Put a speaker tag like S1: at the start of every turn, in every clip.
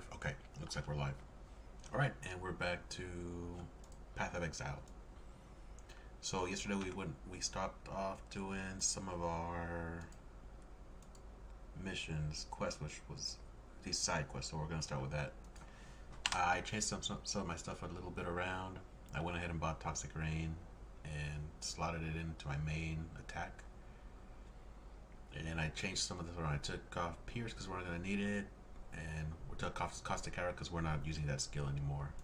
S1: live? Okay, looks like we're live. All right, and we're back to Path of Exile. So yesterday we stopped off doing some of our missions, quests, which was these side quests. So we're gonna start with that. I changed some of my stuff a little bit around. I went ahead and bought Toxic Rain and slotted it into my main attack. And I changed some of this around. I took off Pierce because we're not gonna need it, and we took off Caustic Arrow because we're not using that skill anymore.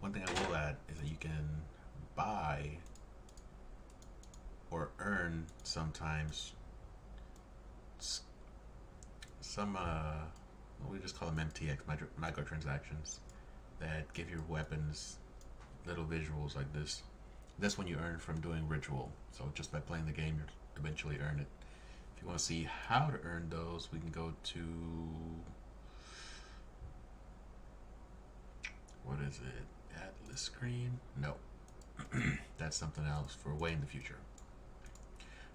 S1: One thing I will add is that you can buy or earn sometimes some we just call them MTX, microtransactions, that give your weapons little visuals like this. That's when you earn from doing ritual. So just by playing the game, you eventually earn it. If you want to see how to earn those, we can go to, what is it? Atlas screen? No. That's something else for way in the future.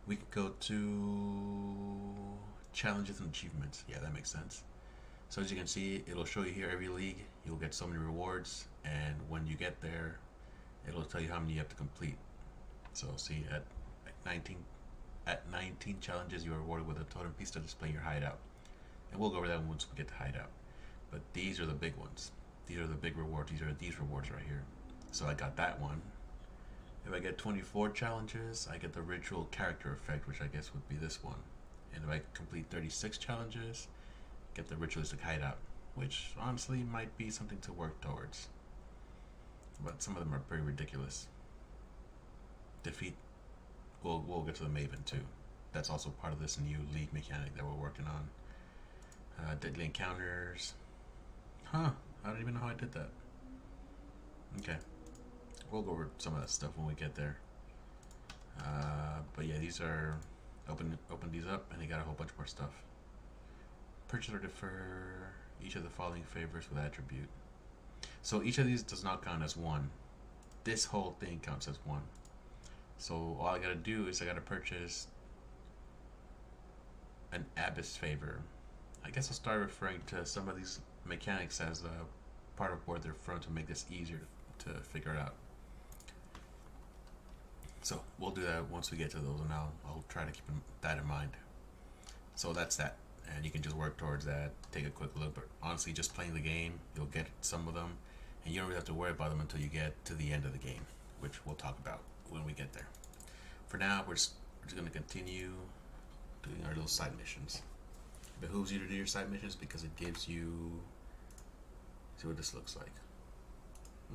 S1: We could go to challenges and achievements. Yeah, that makes sense. So as you can see, it'll show you here every league. You'll get so many rewards, and when you get there, it'll tell you how many you have to complete. So see, at 19 challenges, you are rewarded with a totem piece to display your hideout. And we'll go over that once we get to hideout. But these are the big ones. These are the big rewards. These are these rewards right here. So I got that one. If I get 24 challenges, I get the ritual character effect, which I guess would be this one. And if I complete 36 challenges, get the ritualistic hideout, which honestly might be something to work towards. But some of them are pretty ridiculous. Defeat, we'll get to the Maven too. That's also part of this new league mechanic that we're working on. Deadly encounters. Huh, I don't even know how I did that. Okay, we'll go over some of that stuff when we get there. But yeah, these are, open these up and they got a whole bunch more stuff. Purchase or defer each of the following favors with attribute. So each of these does not count as one. This whole thing counts as one. So all I gotta do is I gotta purchase an Abyss favor. I guess I'll start referring to some of these mechanics as a part of where they're from to make this easier to figure out. So we'll do that once we get to those, and I'll try to keep that in mind. So that's that. And you can just work towards that, take a quick look, but honestly, just playing the game, you'll get some of them, and you don't really have to worry about them until you get to the end of the game, which we'll talk about when we get there. For now, we're just going to continue doing our little side missions. It behooves you to do your side missions because it gives you, see what this looks like.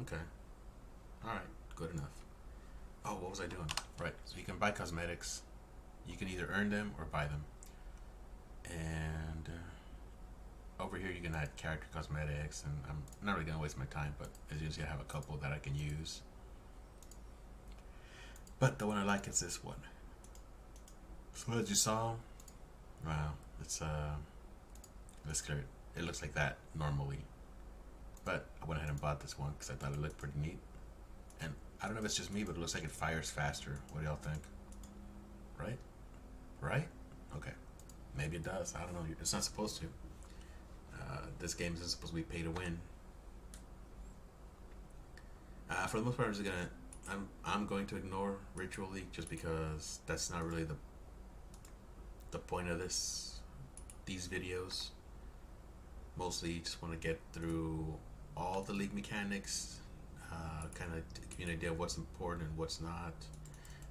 S1: Okay, alright, good enough. Oh, what was I doing? Right, so you can buy cosmetics. You can either earn them or buy them. And over here you can add character cosmetics, and I'm not really going to waste my time, but as you can see I have a couple that I can use. But the one I like is this one. So as you saw, wow, it's clear. It looks like that normally, but I went ahead and bought this one because I thought it looked pretty neat. And I don't know if it's just me, but it looks like it fires faster. What do y'all think? Right? Right? Okay. Maybe it does. I don't know. It's not supposed to. This game isn't supposed to be pay to win. For the most part, I'm going to ignore Ritual League just because that's not really the point of these videos. Mostly just want to get through all the league mechanics, kind of give you an idea of what's important and what's not.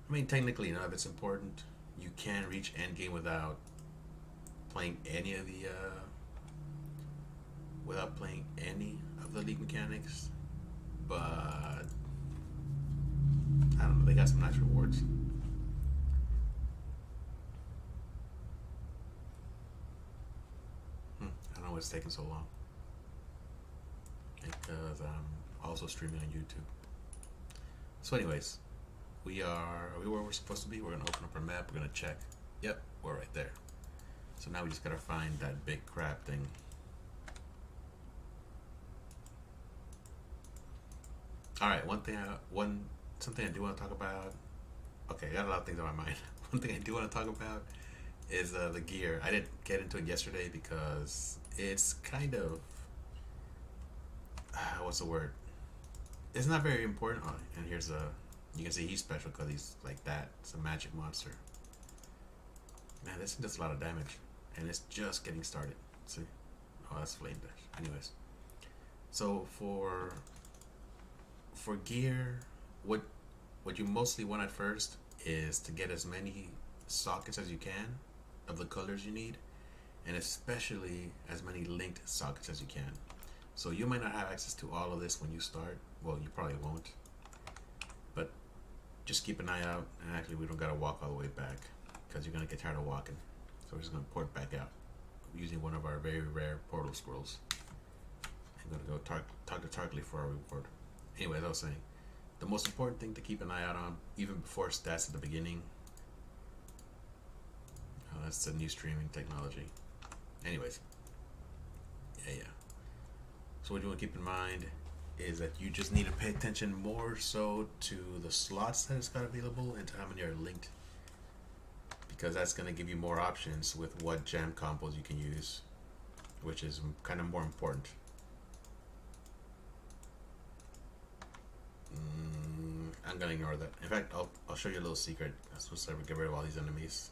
S1: I mean, technically none of it's important. You can reach endgame without playing any of the league mechanics, but I don't know, they got some nice rewards. I don't know what's taking so long, because I'm also streaming on YouTube. So anyways, are we where we're supposed to be? We're gonna open up our map, we're gonna check. Yep, we're right there. So now we just gotta find that big crab thing. Alright, something I do want to talk about. Okay, I got a lot of things on my mind. One thing I do want to talk about is the gear. I didn't get into it yesterday because it's kind of what's the word? It's not very important. Oh, and here's a, you can see he's special because he's like that. It's a magic monster. Man, this thing does a lot of damage, and it's just getting started. See? Oh, that's flame dash. Anyways, so for gear, what you mostly want at first is to get as many sockets as you can of the colors you need, and especially as many linked sockets as you can. So you might not have access to all of this when you start. Well, you probably won't, but just keep an eye out. And actually, we don't gotta walk all the way back because you're gonna get tired of walking. So we're just gonna port back out using one of our very rare portal scrolls. I'm gonna go talk to Tarkly for our reward. Anyway, as I was saying, the most important thing to keep an eye out on, even before stats at the beginning. Oh, that's the new streaming technology. Anyways, yeah. So what you want to keep in mind is that you just need to pay attention more so to the slots that it's got available and to how many are linked, because that's going to give you more options with what jam combos you can use, which is kind of more important. I'm going to ignore that. In fact, I'll show you a little secret. I'm supposed to get rid of all these enemies.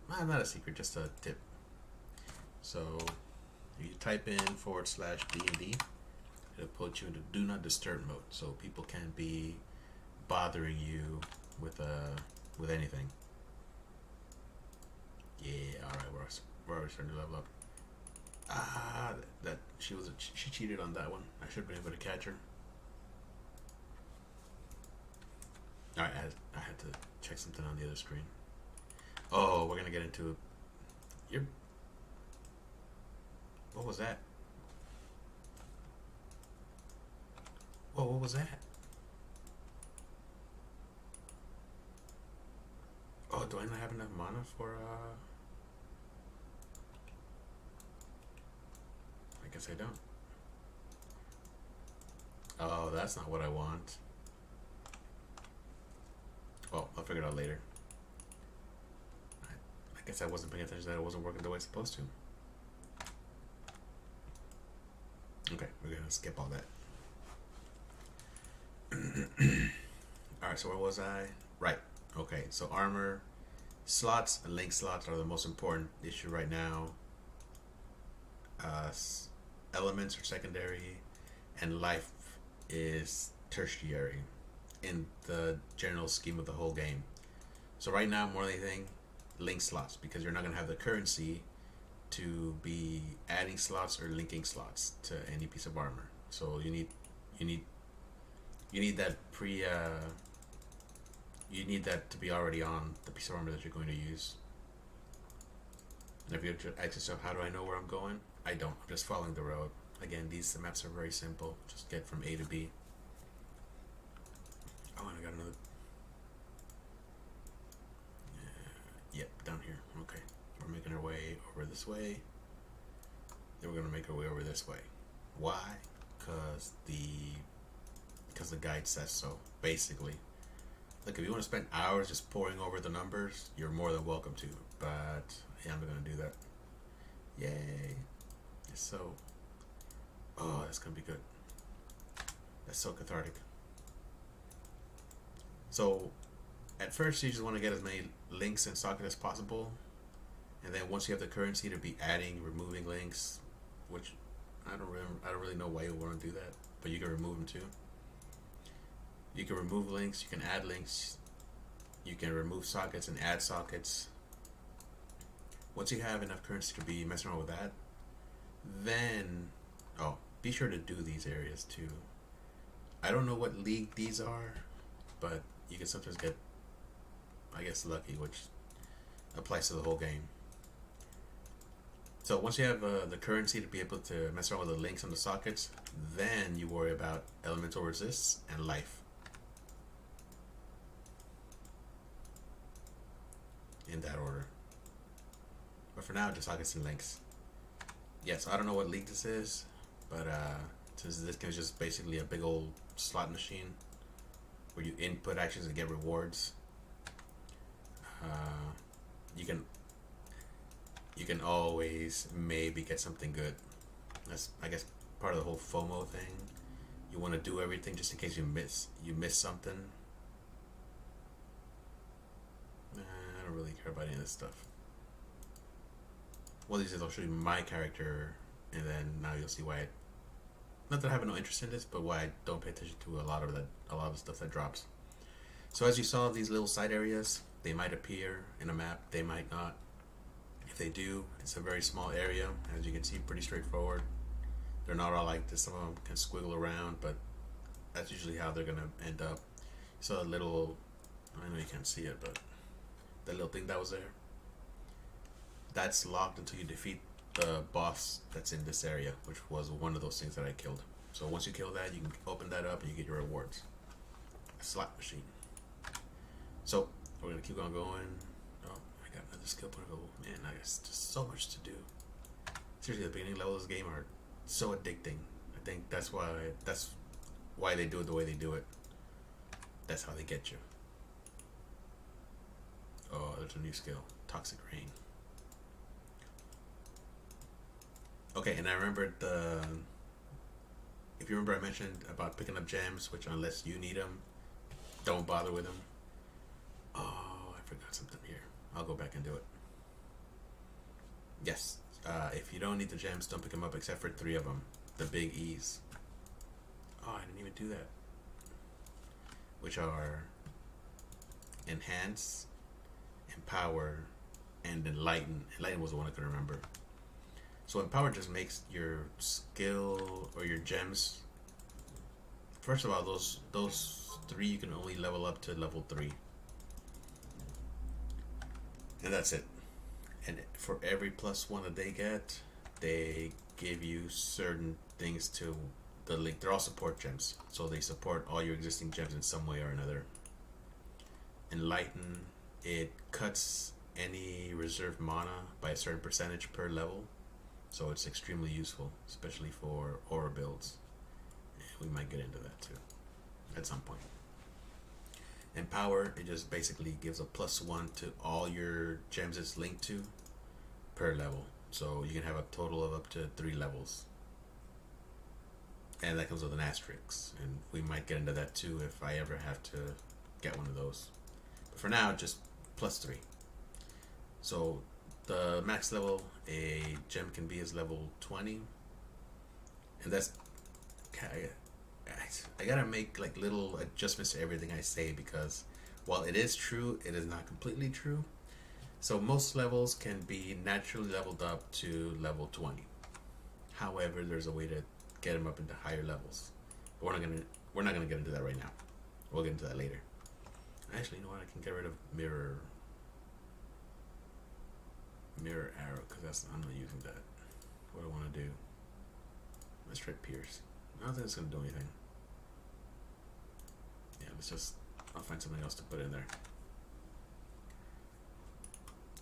S1: Not a secret, just a tip. So you type in /D&D, it'll put you into do not disturb mode, so people can't be bothering you with anything. Yeah, all right, we're already starting to level up. That she cheated on that one. I should have been able to catch her. All right, I had to check something on the other screen. Oh, we're gonna get into your. What was that? Whoa, what was that? Oh, do I not have enough mana for I guess I don't. Oh, that's not what I want. Well, I'll figure it out later. I guess I wasn't paying attention that it wasn't working the way it's supposed to. Okay, we're gonna skip all that. Alright, so where was I? Right. Okay, so armor slots and link slots are the most important issue right now. Elements are secondary, and life is tertiary in the general scheme of the whole game. So right now, more than anything, link slots, because you're not going to have the currency to be adding slots or linking slots to any piece of armor. So you need that you need that to be already on the piece of armor that you're going to use. And if you ask yourself, how do I know where I'm going? I don't. I'm just following the road. Again, these maps are very simple. Just get from A to B. Oh, and I got another. Yep, down here. Okay. We're making our way over this way. Then we're going to make our way over this way. Why? Because the guide says so, basically. Look, if you want to spend hours just poring over the numbers, you're more than welcome to. But yeah, I'm not going to do that. Yay. So, oh, that's going to be good. That's so cathartic. So, at first, you just want to get as many links and sockets as possible. And then once you have the currency to be adding, removing links, which I don't really know why you want to do that, but you can remove them too. You can remove links, you can add links, you can remove sockets and add sockets. Once you have enough currency to be messing around with that, then, be sure to do these areas too. I don't know what league these are, but you can sometimes get, I guess, lucky, which applies to the whole game. So once you have the currency to be able to mess around with the links and the sockets, then you worry about elemental resists and life. In that order. But for now, just sockets and links. Yeah, so I don't know what league this is, but since this game is just basically a big old slot machine where you input actions and get rewards, you can always maybe get something good. That's, I guess, part of the whole FOMO thing. You want to do everything just in case you miss something. Nah, I don't really care about any of this stuff. Well, these is I'll show you my character, and then now you'll see why. Not that I have no interest in this, but why I don't pay attention to a lot of the stuff that drops. So as you saw, these little side areas, they might appear in a map, they might not. If they do, it's a very small area. As you can see, pretty straightforward. They're not all like this. Some of them can squiggle around, but that's usually how they're gonna end up. So a little, I know you can't see it, but that little thing that was there, that's locked until you defeat the boss that's in this area, which was one of those things that I killed. So once you kill that, you can open that up and you get your rewards. A slot machine. So we're gonna keep on going. Oh, I got another skill point available. Man, I got just so much to do. Seriously, the beginning levels of this game are so addicting. I think that's why they do it the way they do it. That's how they get you. Oh, there's a new skill. Toxic Rain. Okay, and I remembered if you remember I mentioned about picking up gems, which unless you need them, don't bother with them. Oh, I forgot something here. I'll go back and do it. Yes, if you don't need the gems, don't pick them up except for 3 of them. The big E's. Oh, I didn't even do that. Which are Enhance, Empower, and Enlighten. Enlighten was the one I couldn't remember. So Empower just makes your skill or your gems. First of all, those 3 you can only level up to level 3. And that's it. And for every +1 that they get, they give you certain things to the link. They're all support gems. So they support all your existing gems in some way or another. Enlighten, it cuts any reserved mana by a certain percentage per level. So it's extremely useful, especially for aura builds. We might get into that too at some point. Empower, it just basically gives a +1 to all your gems it's linked to per level. So you can have a total of up to 3 levels. And that comes with an asterisk. And we might get into that too if I ever have to get one of those. But for now, just +3. So the max level a gem can be is level 20. And that's... I gotta make like little adjustments to everything I say, because while it is true, it is not completely true. So most levels can be naturally leveled up to level 20. However, there's a way to get them up into higher levels. But we're not gonna get into that right now. We'll get into that later. Actually, you know what? I can get rid of mirror arrow, because I'm not using that. What I want to do. Let's try Pierce. I don't think it's gonna do anything. Yeah, I'll find something else to put in there.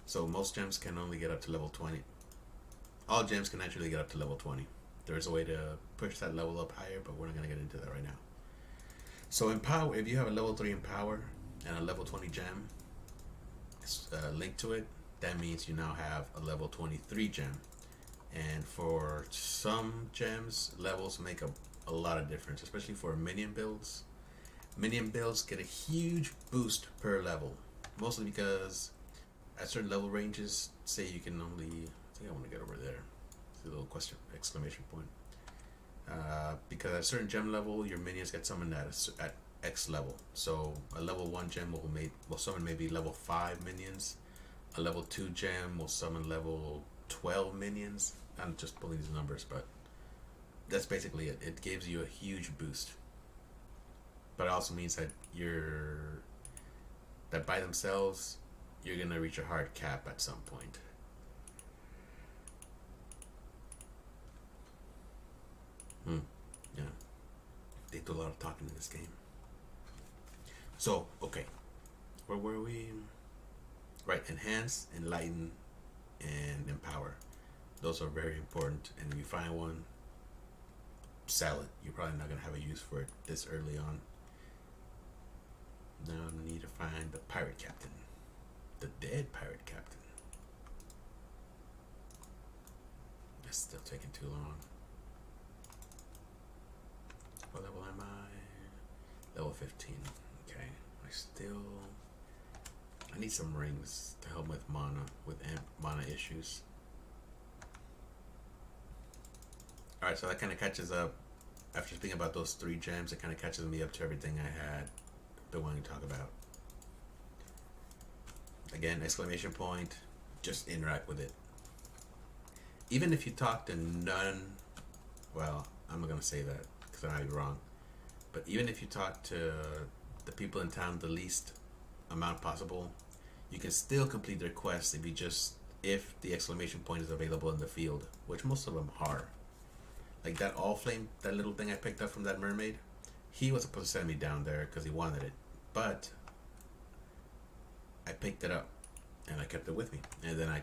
S1: So most gems can only get up to level 20. All gems can actually get up to level 20. There's a way to push that level up higher, but we're not gonna get into that right now. So Empower, if you have a level 3 Empower and a level 20 gem linked to it, that means you now have a level 23 gem. And for some gems, levels make a lot of difference, especially for minion builds. Minion builds get a huge boost per level, mostly because at certain level ranges, say you can only, I think I want to get over there, see a little question, exclamation point. Because at a certain gem level, your minions get summoned at X level. So a level 1 gem will summon maybe level 5 minions. A level 2 gem will summon level 12 minions. I'm just pulling these numbers, but that's basically it. It gives you a huge boost. But it also means that that by themselves, you're gonna reach a hard cap at some point. Yeah. They do a lot of talking in this game. So, okay. Where were we? Right, Enhance, Enlighten, and Empower. Those are very important, and if you find one, sell it. You're probably not going to have a use for it this early on. Now I need to find the pirate captain. The dead pirate captain. That's still taking too long. What level am I? Level 15. Okay. I need some rings to help with mana issues. Alright, so that kind of catches up. After thinking about those 3 gems, it kind of catches me up to everything I had been wanting to talk about. Again, exclamation point, just interact with it. Even if you talk to none, well, I'm not going to say that because I might be wrong. But even if you talk to the people in town the least amount possible, you can still complete their quests if the exclamation point is available in the field, which most of them are. Like that all flame, that little thing I picked up from that mermaid, he was supposed to send me down there because he wanted it, but I picked it up and I kept it with me, and then I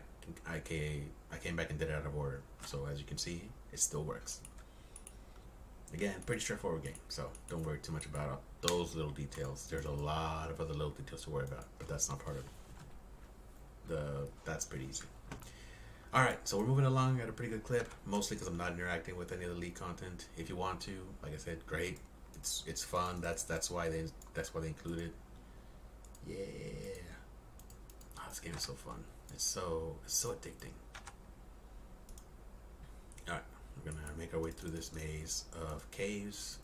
S1: came back and did it out of order. So as you can see, it still works. Again, pretty straightforward game, so don't worry too much about those little details. There's a lot of other little details to worry about, but that's not part of it. That's pretty easy. Alright, so we're moving along at a pretty good clip, mostly because I'm not interacting with any of the lead content. If you want to, like I said, great. It's fun. That's why they include it. Yeah. Oh, this game is so fun. It's so addicting. Alright, we're gonna make our way through this maze of caves.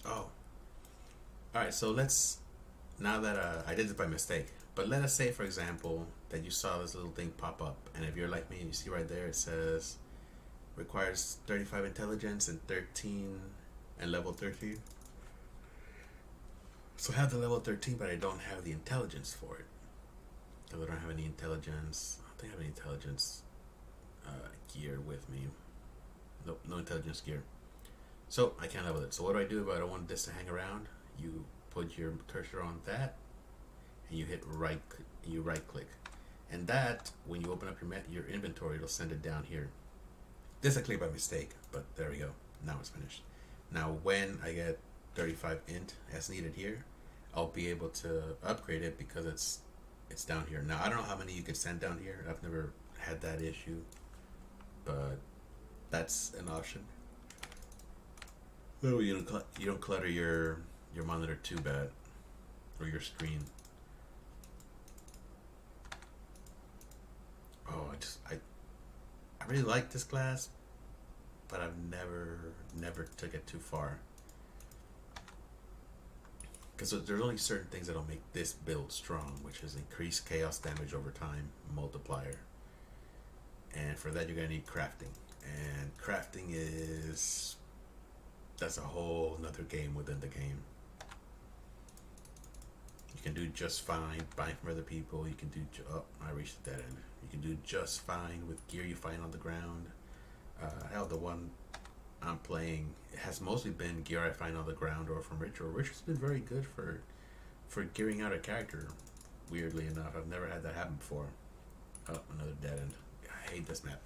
S1: Oh. Alright, so now that I did this by mistake, but let us say, for example, that you saw this little thing pop up, and if you're like me and you see right there, it says requires 35 intelligence and 13 and level 13. So I have the level 13, but I don't have the intelligence for it. So I don't have any intelligence. I don't think I have any intelligence gear with me. Nope, no intelligence gear. So I can't level it. So what do I do if I don't want this to hang around? You put your cursor on that, and you hit right click, and that, when you open up your inventory, it'll send it down here. This I clicked by mistake, but there we go. Now it's finished. Now when I get 35 int as needed here, I'll be able to upgrade it because it's down here. Now I don't know how many you could send down here. I've never had that issue, but that's an option. That way you don't clutter your monitor too bad, or your screen. Oh, I really like this class, but I've never took it too far. Because there's only certain things that'll make this build strong, which is increased chaos damage over time, multiplier. And for that you're gonna need crafting. And crafting that's a whole nother game within the game. You can do just fine buying from other people. You can do, I reached the dead end. You can do just fine with gear you find on the ground. Hell, the one I'm playing, it has mostly been gear I find on the ground or from Richard. Richard's been very good for gearing out a character, weirdly enough. I've never had that happen before. Oh, another dead end. I hate this map.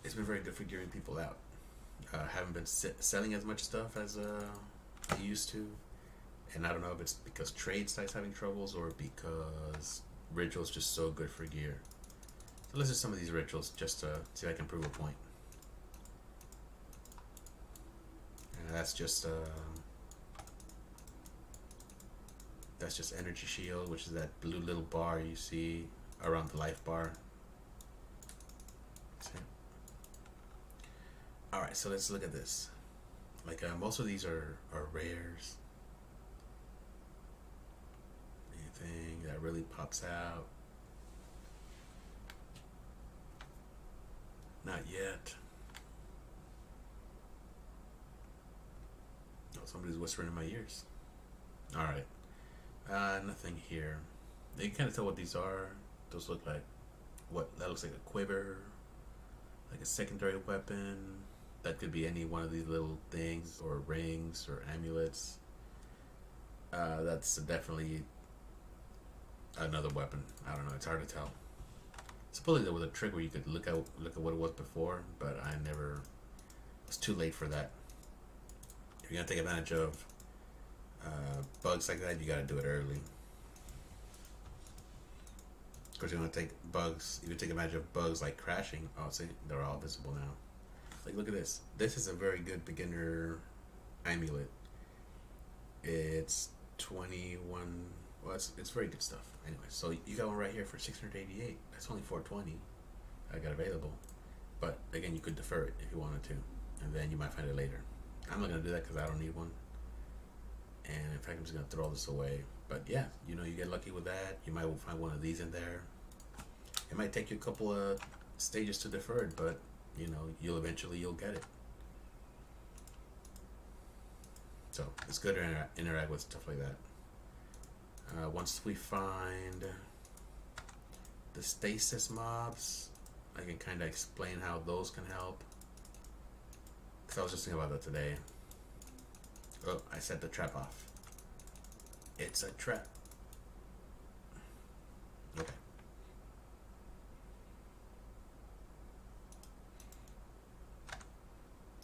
S1: It's been very good for gearing people out. Haven't been selling as much stuff as I used to. And I don't know if it's because trade sites having troubles or because rituals just so good for gear. So let's do some of these rituals just to see if I can prove a point. And that's just energy shield, which is that blue little bar you see around the life bar. Alright, so let's look at this. Like most of these are rares. Anything that really pops out? Not yet. Oh, somebody's whispering in my ears. Alright. Nothing here. You can kind of tell what these are. Those look like, that looks like a quiver, like a secondary weapon. That could be any one of these little things, or rings, or amulets. That's definitely another weapon. I don't know. It's hard to tell. Supposedly there was a trick where you could look at what it was before, but I never. It was too late for that. If you're gonna take advantage of bugs like that, you gotta do it early. Of course, you want to take bugs. You can take advantage of bugs like crashing. Oh, see, they're all visible now. Like, look at this. This is a very good beginner amulet. It's 21. Well, it's very good stuff. Anyway, so you got one right here for 688. That's only 420. I got available. But again, you could defer it if you wanted to, and then you might find it later. I'm not gonna do that because I don't need one. And in fact, I'm just gonna throw this away. But yeah, you know, you get lucky with that. You might find one of these in there. It might take you a couple of stages to defer it, but you know, you'll get it. So it's good to interact with stuff like that. Once we find the stasis mobs, I can kind of explain how those can help. Because I was just thinking about that today. Oh, I set the trap off. It's a trap. Okay.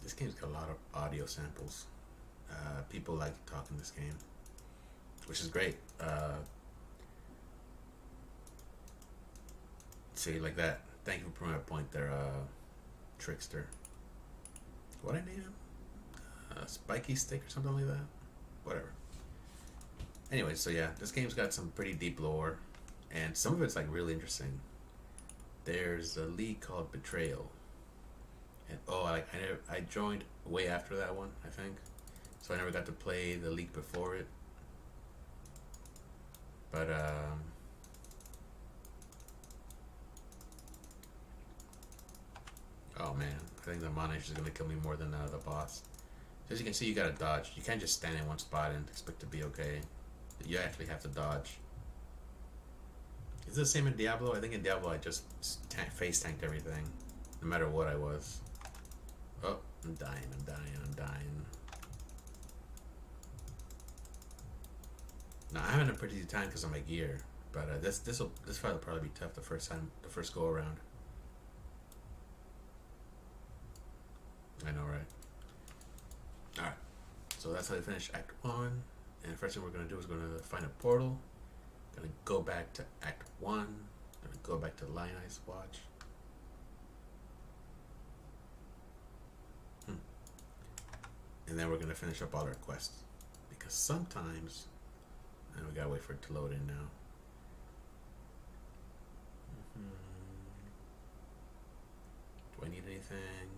S1: This game's got a lot of audio samples. People like talking this game, which is great. See, like that. Thank you for proving a point there, Trickster. What I name him? Spiky Stick or something like that? Whatever. Anyway, so yeah, this game's got some pretty deep lore, and some of it's like really interesting. There's a league called Betrayal. And I joined way after that one, I think. So I never got to play the league before it. But oh man, I think the monitor is gonna kill me more than the boss. So as you can see, you gotta dodge. You can't just stand in one spot and expect to be okay. You actually have to dodge. Is it the same in Diablo? I think in Diablo I just face tanked everything, no matter what I was. Oh, I'm dying. Now I'm having a pretty easy time because of my gear, but this fight will probably be tough the first go around. I know, right? All right, so that's how we finish Act 1. And the first thing we're gonna do is gonna find a portal. Gonna go back to Act 1. Gonna go back to Lion Eyes Watch. And then we're gonna finish up all our quests, because sometimes, and we gotta wait for it to load in now. Do I need anything?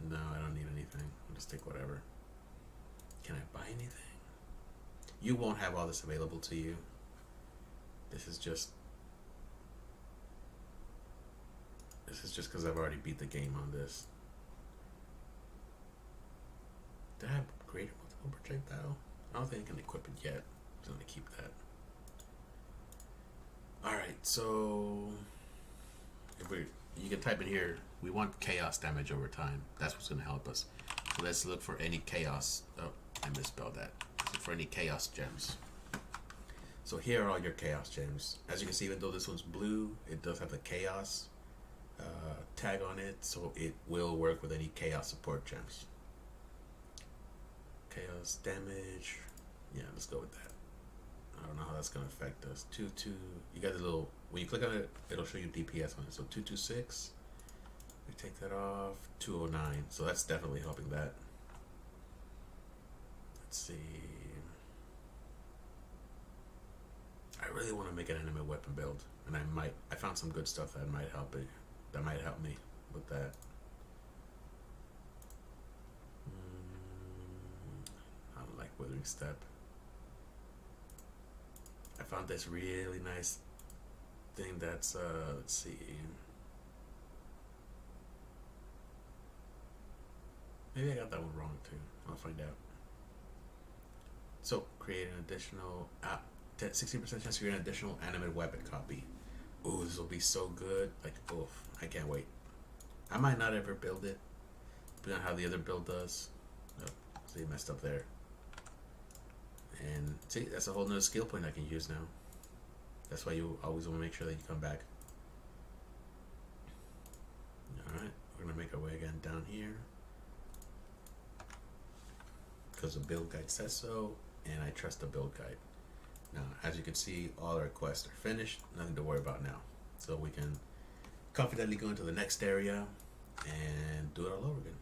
S1: No, I don't need anything. I'll just take whatever. Can I buy anything? You won't have all this available to you. This is just because I've already beat the game on this. Did I upgrade it with a projectile? I don't think I can equip it yet. I'm just gonna keep that. Alright, so you can type in here, we want chaos damage over time. That's what's gonna help us. So let's look for any chaos. Oh, I misspelled that. Let's look for any chaos gems. So here are all your chaos gems. As you can see, even though this one's blue, it does have the chaos tag on it, so it will work with any chaos support gems. Chaos damage. Yeah, let's go with that. I don't know how that's gonna affect us. 2-2. You got the little, when you click on it, it'll show you DPS on it. So 226. We take that off. 209. So that's definitely helping that. Let's see. I really want to make an enemy weapon build, and I found some good stuff that might help it. That might help me with that. I don't like Withering Step. I found this really nice thing that's let's see. Maybe I got that one wrong too. I'll find out. So create an additional 60% chance to create an additional animated weapon copy. Ooh, this will be so good. Like, oof, I can't wait. I might not ever build it, depending on how the other build does. Oh, see, messed up there. And see, that's a whole nother skill point I can use now. That's why you always want to make sure that you come back. Alright, we're going to make our way again down here, because the build guide says so, and I trust the build guide. Now, as you can see, all our quests are finished. Nothing to worry about now. So we can confidently go into the next area and do it all over again.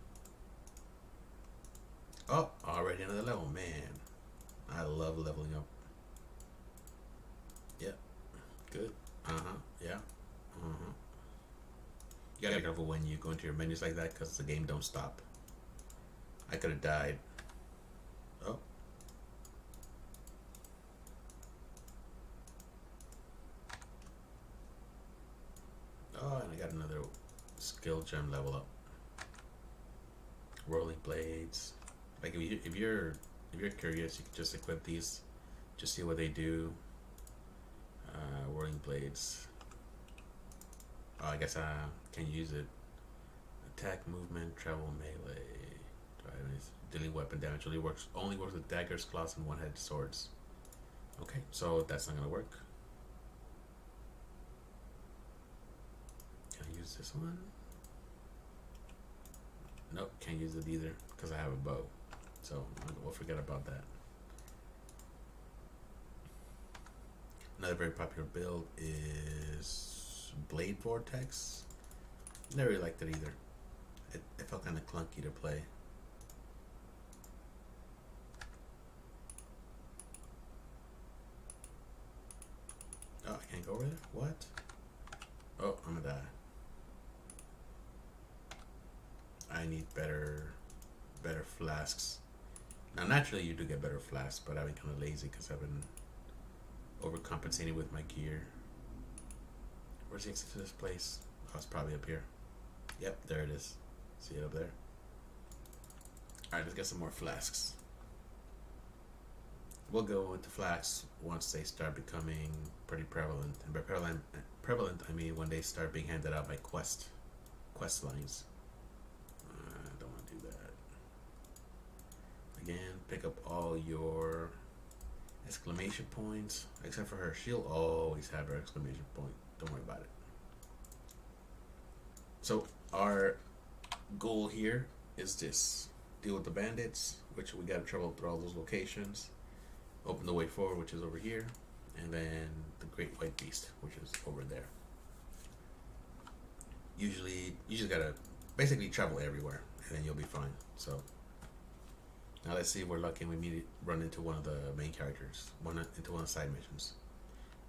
S1: Oh, already another level, man. I love leveling up. Yep, good. Yeah. You gotta be careful when you go into your menus like that because the game don't stop. I could have died. Oh. Oh, and I got another skill gem level up. Rolling blades. Like if you're curious, you can just equip these, just see what they do. Whirling blades. Oh, I guess I can use it. Attack, movement, travel, melee. Dealing weapon damage only works with daggers, claws, and one-headed swords. Okay, so that's not gonna work. Can I use this one? Nope, can't use it either because I have a bow. So we'll forget about that. Another very popular build is Blade Vortex. Never really liked it either. It felt kind of clunky to play. Oh, I can't go over there? What? Oh, I'm gonna die. I need better flasks. Now, naturally, you do get better flasks, but I've been kind of lazy because I've been overcompensating with my gear. Where's the exit to this place? Oh, it's probably up here. Yep, there it is. See it up there? Alright, let's get some more flasks. We'll go into flasks once they start becoming pretty prevalent. And by prevalent, I mean when they start being handed out by quest lines. I don't want to do that. Again, pick up all your exclamation points, except for her. She'll always have her exclamation point. Don't worry about it. So our goal here is this: deal with the bandits, which we got to travel through all those locations, open the way forward, which is over here, and then the great white beast, which is over there. Usually you just gotta basically travel everywhere and then you'll be fine. So now let's see if we're lucky and we run into one of the main characters, into one of the side missions.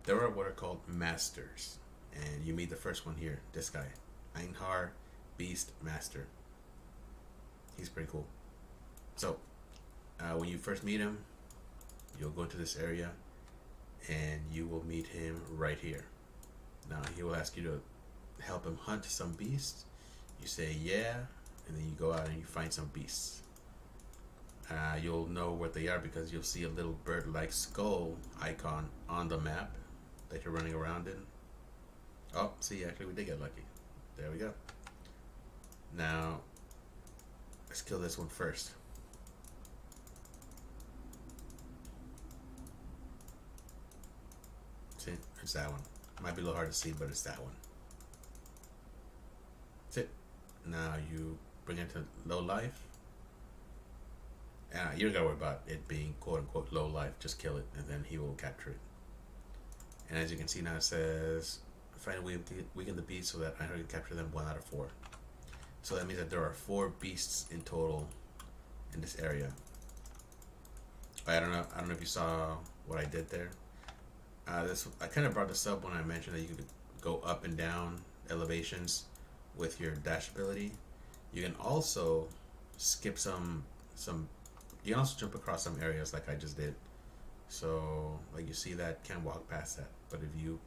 S1: There are what are called masters, and you meet the first one here, this guy, Einhar Beast Master. He's pretty cool. So when you first meet him, you'll go into this area and you will meet him right here. Now he will ask you to help him hunt some beasts. You say yeah, and then you go out and you find some beasts. You'll know what they are because you'll see a little bird-like skull icon on the map that you're running around in. Oh, see, actually we did get lucky. There we go. Now let's kill this one first. See, it's that one. Might be a little hard to see, but it's that one. That's it. Now you bring it to low life. You don't gotta worry about it being quote unquote low life. Just kill it, and then he will capture it. And as you can see now, it says find a way to weaken the beast so that I can capture them 1 out of 4. So that means that there are 4 beasts in total in this area. I don't know if you saw what I did there. I kind of brought this up when I mentioned that you could go up and down elevations with your dash ability. You can also skip some. You can also jump across some areas like I just did. So, like you see that, can't walk past that. But if you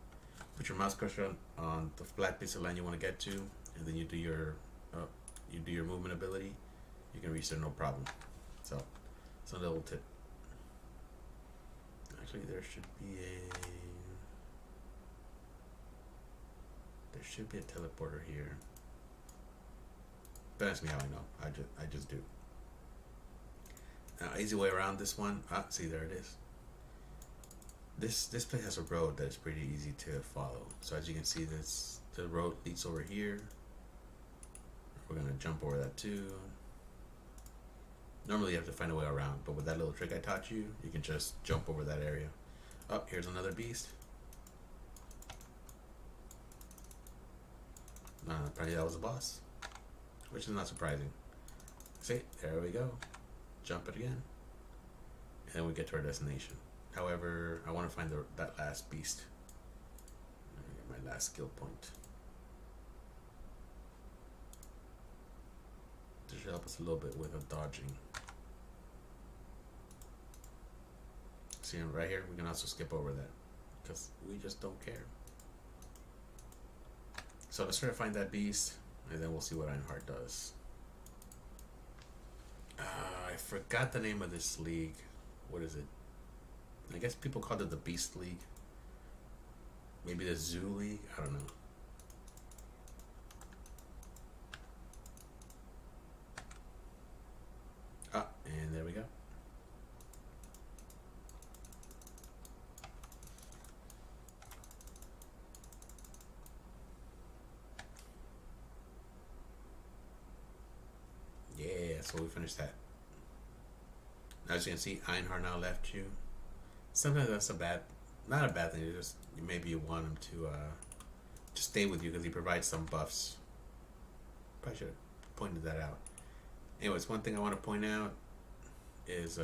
S1: put your mouse cursor on the flat piece of land you want to get to, and then you do your movement ability, you can reach there no problem. So, it's a little tip. Actually, there should be a teleporter here. Don't ask me how I know. I just do. Now, easy way around this one. See, there it is. This place has a road that is pretty easy to follow. So as you can see, the road leads over here. We're gonna jump over that too. Normally you have to find a way around, but with that little trick I taught you, you can just jump over that area. Oh, here's another beast. Apparently that was a boss. which is not surprising. See, there we go. Jump it again. And then we get to our destination. However, I want to find that last beast. My last skill point. This should help us a little bit with the dodging. See, right here, we can also skip over that because we just don't care. So let's try to find that beast, and then we'll see what Ironheart does. I forgot the name of this league. What is it? I guess people called it the Beast League. Maybe the Zoo League? I don't know. Ah, and there we go. Yeah, so we finished that. Now, as you can see, Ironheart now left you. Sometimes that's not a bad thing. It's just maybe you want him to just stay with you because he provides some buffs. Probably should have pointed that out. Anyways, one thing I want to point out is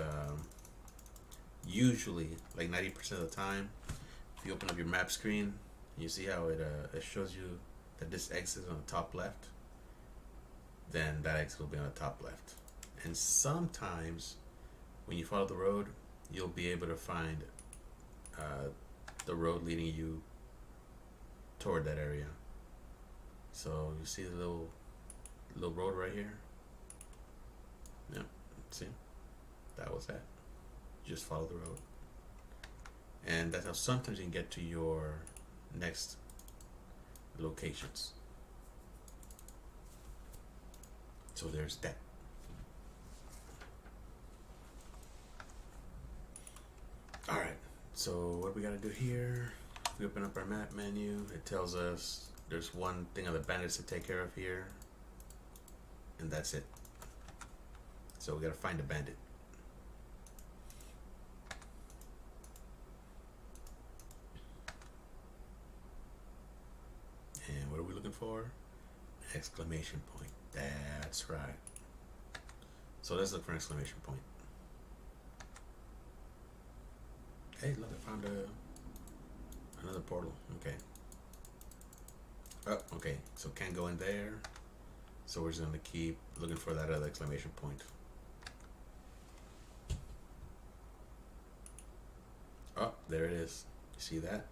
S1: usually, like 90% of the time, if you open up your map screen, you see how it shows you that this exit is on the top left. Then that exit will be on the top left. And sometimes when you follow the road, you'll be able to find the road leading you toward that area. So you see the little road right here? Yeah, see? That was that. Just follow the road. And that's how sometimes you can get to your next locations. So there's that. Alright, so what we gotta do here, we open up our map menu, it tells us there's one thing of the bandits to take care of here, and that's it. So we gotta find a bandit. And what are we looking for? Exclamation point. That's right. So let's look for an exclamation point. Hey, look, I found another portal. Okay. Oh, okay. So can't go in there. So we're just gonna keep looking for that other exclamation point. Oh, there it is. You see that?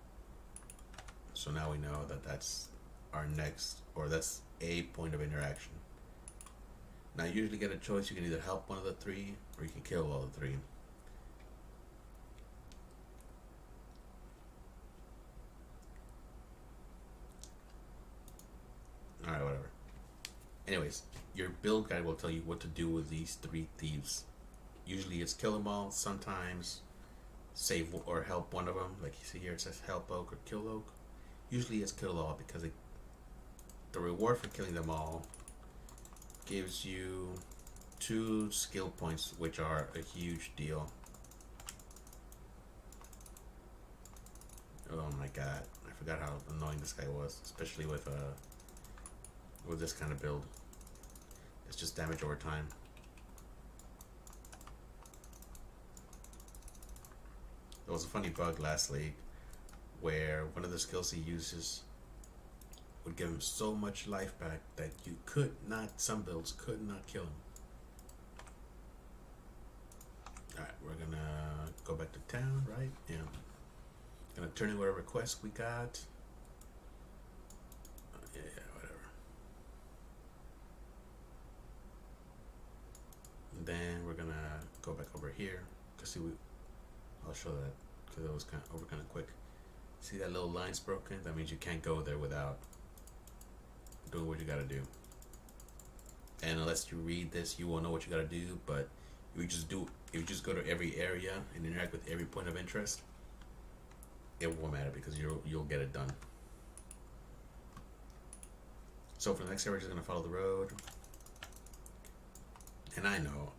S1: So now we know that that's our next, or that's a point of interaction. Now you usually get a choice. You can either help one of the three, or you can kill all the three. Alright, whatever. Anyways, your build guide will tell you what to do with these three thieves. Usually it's kill them all, sometimes save or help one of them. Like you see here, it says help oak or kill oak. Usually it's kill all because the reward for killing them all gives you 2 skill points, which are a huge deal. Oh my god, I forgot how annoying this guy was, especially with this kind of build. It's just damage over time. There was a funny bug last league where one of the skills he uses would give him so much life back that you could not, some builds could not kill him. Alright, we're gonna go back to town, right? Yeah. Gonna turn in whatever request we got. Yeah, whatever. And then we're gonna go back over here. Cause see, I'll show that because it was kind of quick. See that little line's broken? That means you can't go there without doing what you gotta do. And unless you read this, you won't know what you gotta do. But if you just go to every area and interact with every point of interest, it won't matter because you'll get it done. So for the next area, we're just gonna follow the road. And I know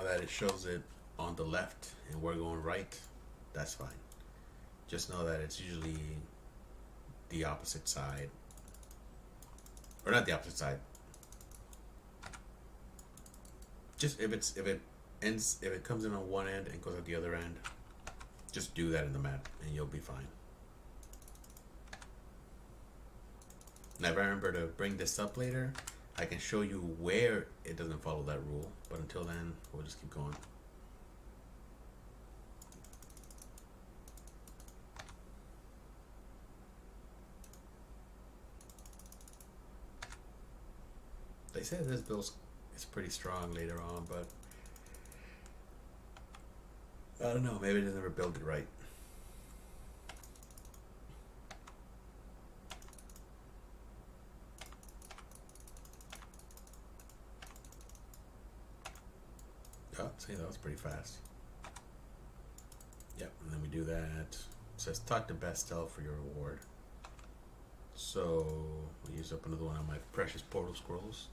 S1: that it shows it on the left and we're going right. That's fine. Just know that it's usually the opposite side. Or not the opposite side. Just if it comes in on one end and goes at the other end, just do that in the map and you'll be fine. Now if I remember to bring this up later, I can show you where it doesn't follow that rule, but until then we'll just keep going. They said this build is pretty strong later on, but I don't know, maybe they never built it right. Oh, see, that was pretty fast. Yep, and then we do that. It says talk to Bastel for your reward. So we'll use up another one of my precious portal scrolls.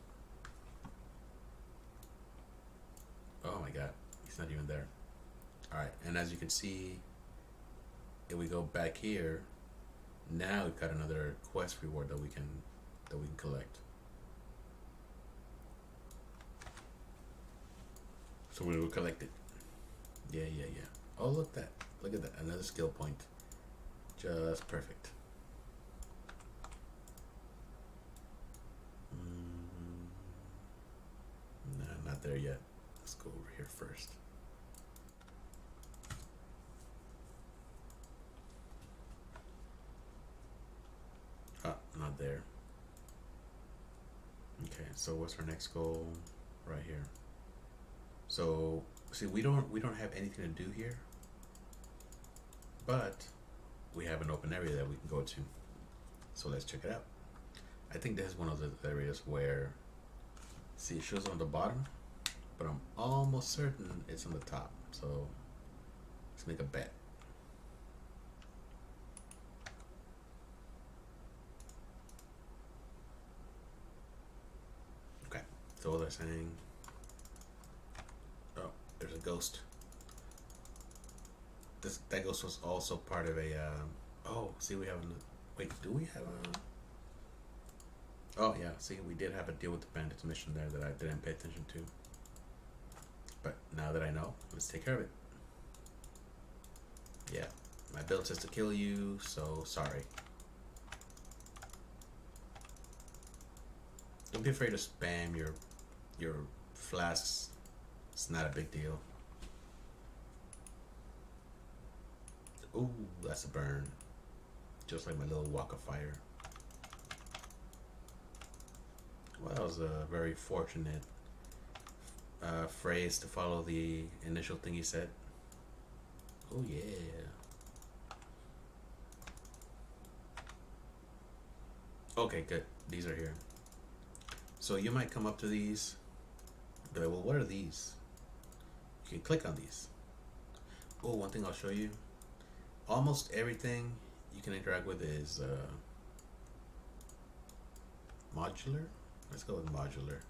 S1: Oh my god, he's not even there. Alright, and as you can see, if we go back here, now we've got another quest reward that we can collect. So we will collect it. Yeah. Oh, look at that, another skill point. Just perfect. Nah, not there yet. Let's go over here first. Ah, not there. Okay, so what's our next goal? Right here. So see, we don't have anything to do here, but we have an open area that we can go to. So let's check it out. I think this is one of the areas where, see, it shows on the bottom, but I'm almost certain it's on the top. So let's make a bet. Okay, so they're saying, oh, there's a ghost. That ghost was also part of a, oh, see, we have wait, do we have a, oh yeah, see, we did have a deal with the bandits mission there that I didn't pay attention to. But now that I know, let's take care of it. Yeah, my build says to kill you, so sorry. Don't be afraid to spam your flasks. It's not a big deal. Ooh, that's a burn. Just like my little walk of fire. Well, that was a very fortunate phrase to follow the initial thing he said. Oh yeah. Okay, good. These are here. So you might come up to these, be like, well, what are these? You can click on these. Oh, one thing I'll show you. Almost everything you can interact with is modular. Let's go with modular.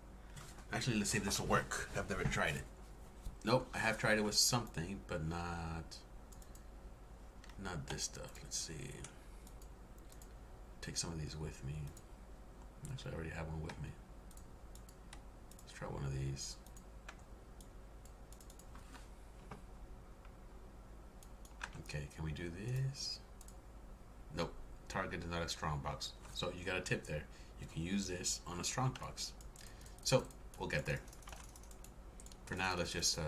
S1: Actually, let's see if this will work. I've never tried it. Nope, I have tried it with something, but not this stuff. Let's see. Take some of these with me. Actually, I already have one with me. Let's try one of these. Okay, can we do this? Nope, target is not a strong box. So you got a tip there. You can use this on a strong box. So we'll get there. For now, let's just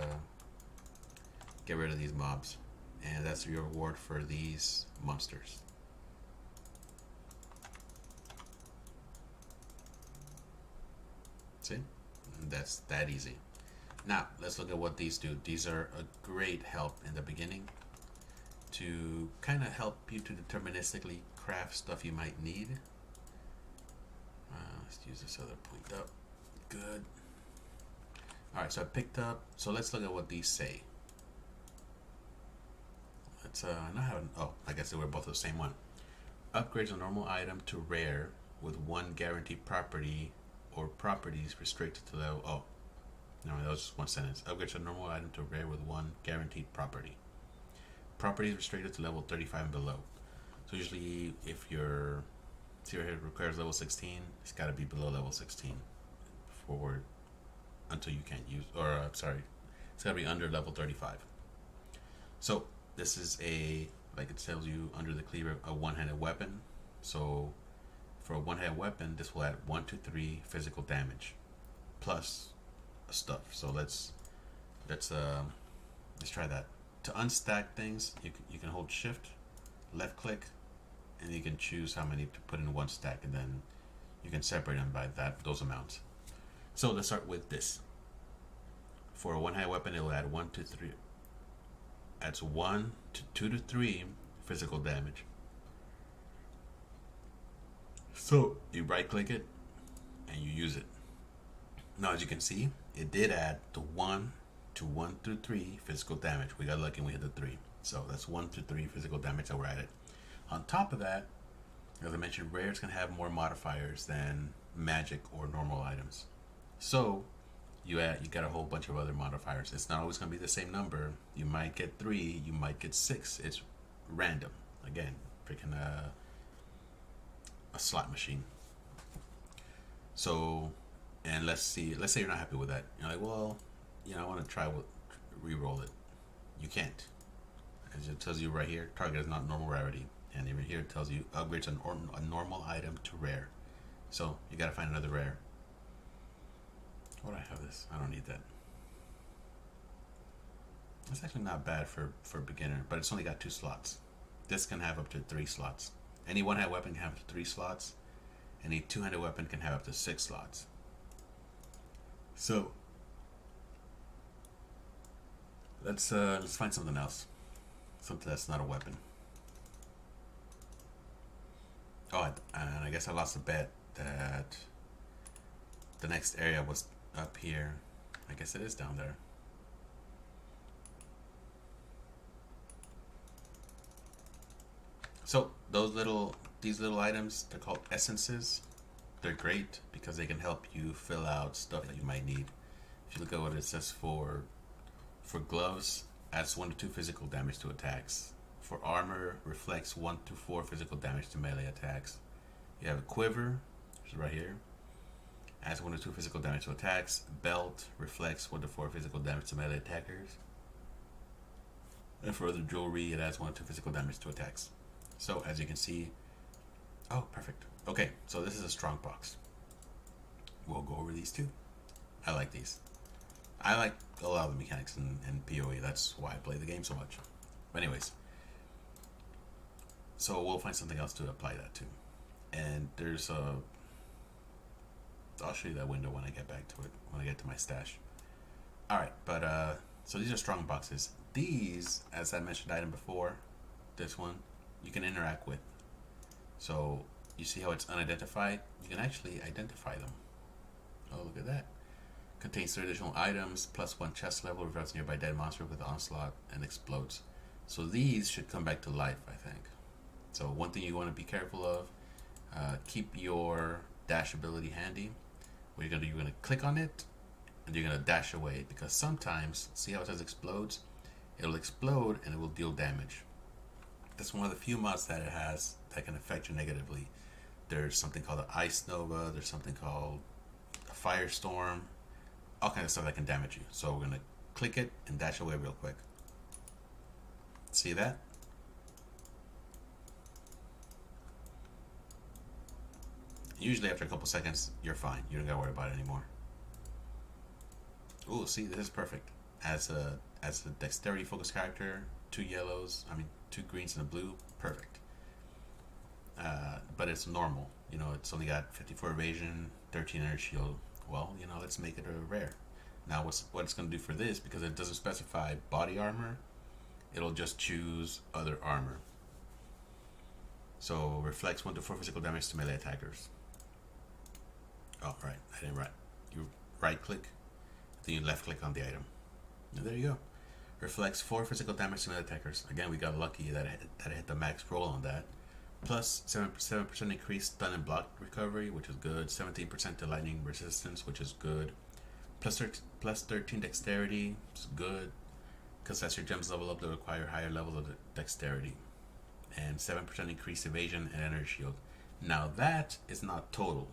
S1: get rid of these mobs. And that's your reward for these monsters. See? That's that easy. Now, let's look at what these do. These are a great help in the beginning to kind of help you to deterministically craft stuff you might need. Let's use this other point up. Good. Alright, so I picked up, so let's look at what these say. Let's not have an, oh, I guess they were both the same one. Upgrades a normal item to rare with one guaranteed property or properties restricted to level, oh, no, that was just one sentence. Upgrades a normal item to rare with one guaranteed property. Properties restricted to level 35 and below. So usually if your zero hit requires level 16, it's got to be below level 16 forward. until you can't use, or sorry, it's gotta be under level 35. So this is like it tells you under the cleaver, a one-handed weapon. So for a one-handed weapon, this will add 1 to 3 physical damage plus stuff. So let's try that. To unstack things, you can hold shift, left click, and you can choose how many to put in one stack, and then you can separate them by those amounts. So let's start with this. For a one-handed weapon, it will add 1 to 3. Adds 1 to 2 to 3 physical damage. So you right click it and you use it. Now as you can see, it did add the 1 through 3 physical damage. We got lucky and we hit the 3. So that's 1 through 3 physical damage that we're added. On top of that, as I mentioned, rares can have more modifiers than magic or normal items. So you got a whole bunch of other modifiers. It's not always going to be the same number. You might get 3, you might get 6. It's random. Again, freaking a slot machine. So, and let's say you're not happy with that. You're like, well, I want to try re-roll it. You can't. As it tells you right here, target is not normal rarity. And even here it tells you upgrades a normal item to rare. So you got to find another rare. Why do I have this? I don't need that. It's actually not bad for beginner, but it's only got 2 slots. This can have up to 3 slots. Any one-handed weapon can have up to 3 slots. Any two-handed weapon can have up to 6 slots. So let's find something else. Something that's not a weapon. Oh, and I guess I lost a bet that the next area was up here. I guess it is down there. So these little items, they're called essences. They're great because they can help you fill out stuff that you might need. If you look at what it says for gloves, adds 1 to 2 physical damage to attacks. For armor, reflects 1 to 4 physical damage to melee attacks. You have a quiver, which is right here. Adds 1 to 2 physical damage to attacks. Belt reflects 1 to 4 physical damage to melee attackers. And for other jewelry, it adds 1 to 2 physical damage to attacks. So as you can see, oh, perfect. Okay, so this is a strong box. We'll go over these too. I like these. I like a lot of the mechanics in PoE. That's why I play the game so much. But anyways, so we'll find something else to apply that to. And there's I'll show you that window when I get back to it, when I get to my stash. Alright, but so these are strong boxes. These, as I mentioned item before, this one, you can interact with. So you see how it's unidentified? You can actually identify them. Oh, look at that. Contains 3 additional items, plus 1 chest level, reveals nearby dead monster with onslaught, and explodes. So these should come back to life, I think. So one thing you want to be careful of, keep your dash ability handy. What you're going to click on it, and you're going to dash away, because sometimes, see how it says explodes? It'll explode, and it will deal damage. That's one of the few mods that it has that can affect you negatively. There's something called an Ice Nova, there's something called a Firestorm, all kinds of stuff that can damage you. So we're going to click it and dash away real quick. See that? Usually after a couple seconds, you're fine. You don't gotta worry about it anymore. Ooh, see, this is perfect. As a dexterity focused character, 2 yellows, 2 greens and a blue, perfect. But it's normal. It's only got 54 evasion, 13 energy shield. Well, let's make it a rare. Now, what it's going to do for this, because it doesn't specify body armor, it'll just choose other armor. So, reflects 1 to 4 physical damage to melee attackers. Oh, right, I didn't write. You right click, then you left click on the item. And there you go. Reflects 4 physical damage to melee attackers. Again, we got lucky that I hit the max roll on that. Plus 7% increased stun and block recovery, which is good. 17% to lightning resistance, which is good. Plus 13 dexterity, which is good. Because as your gems level up, they require higher levels of dexterity. And 7% increased evasion and energy shield. Now that is not total.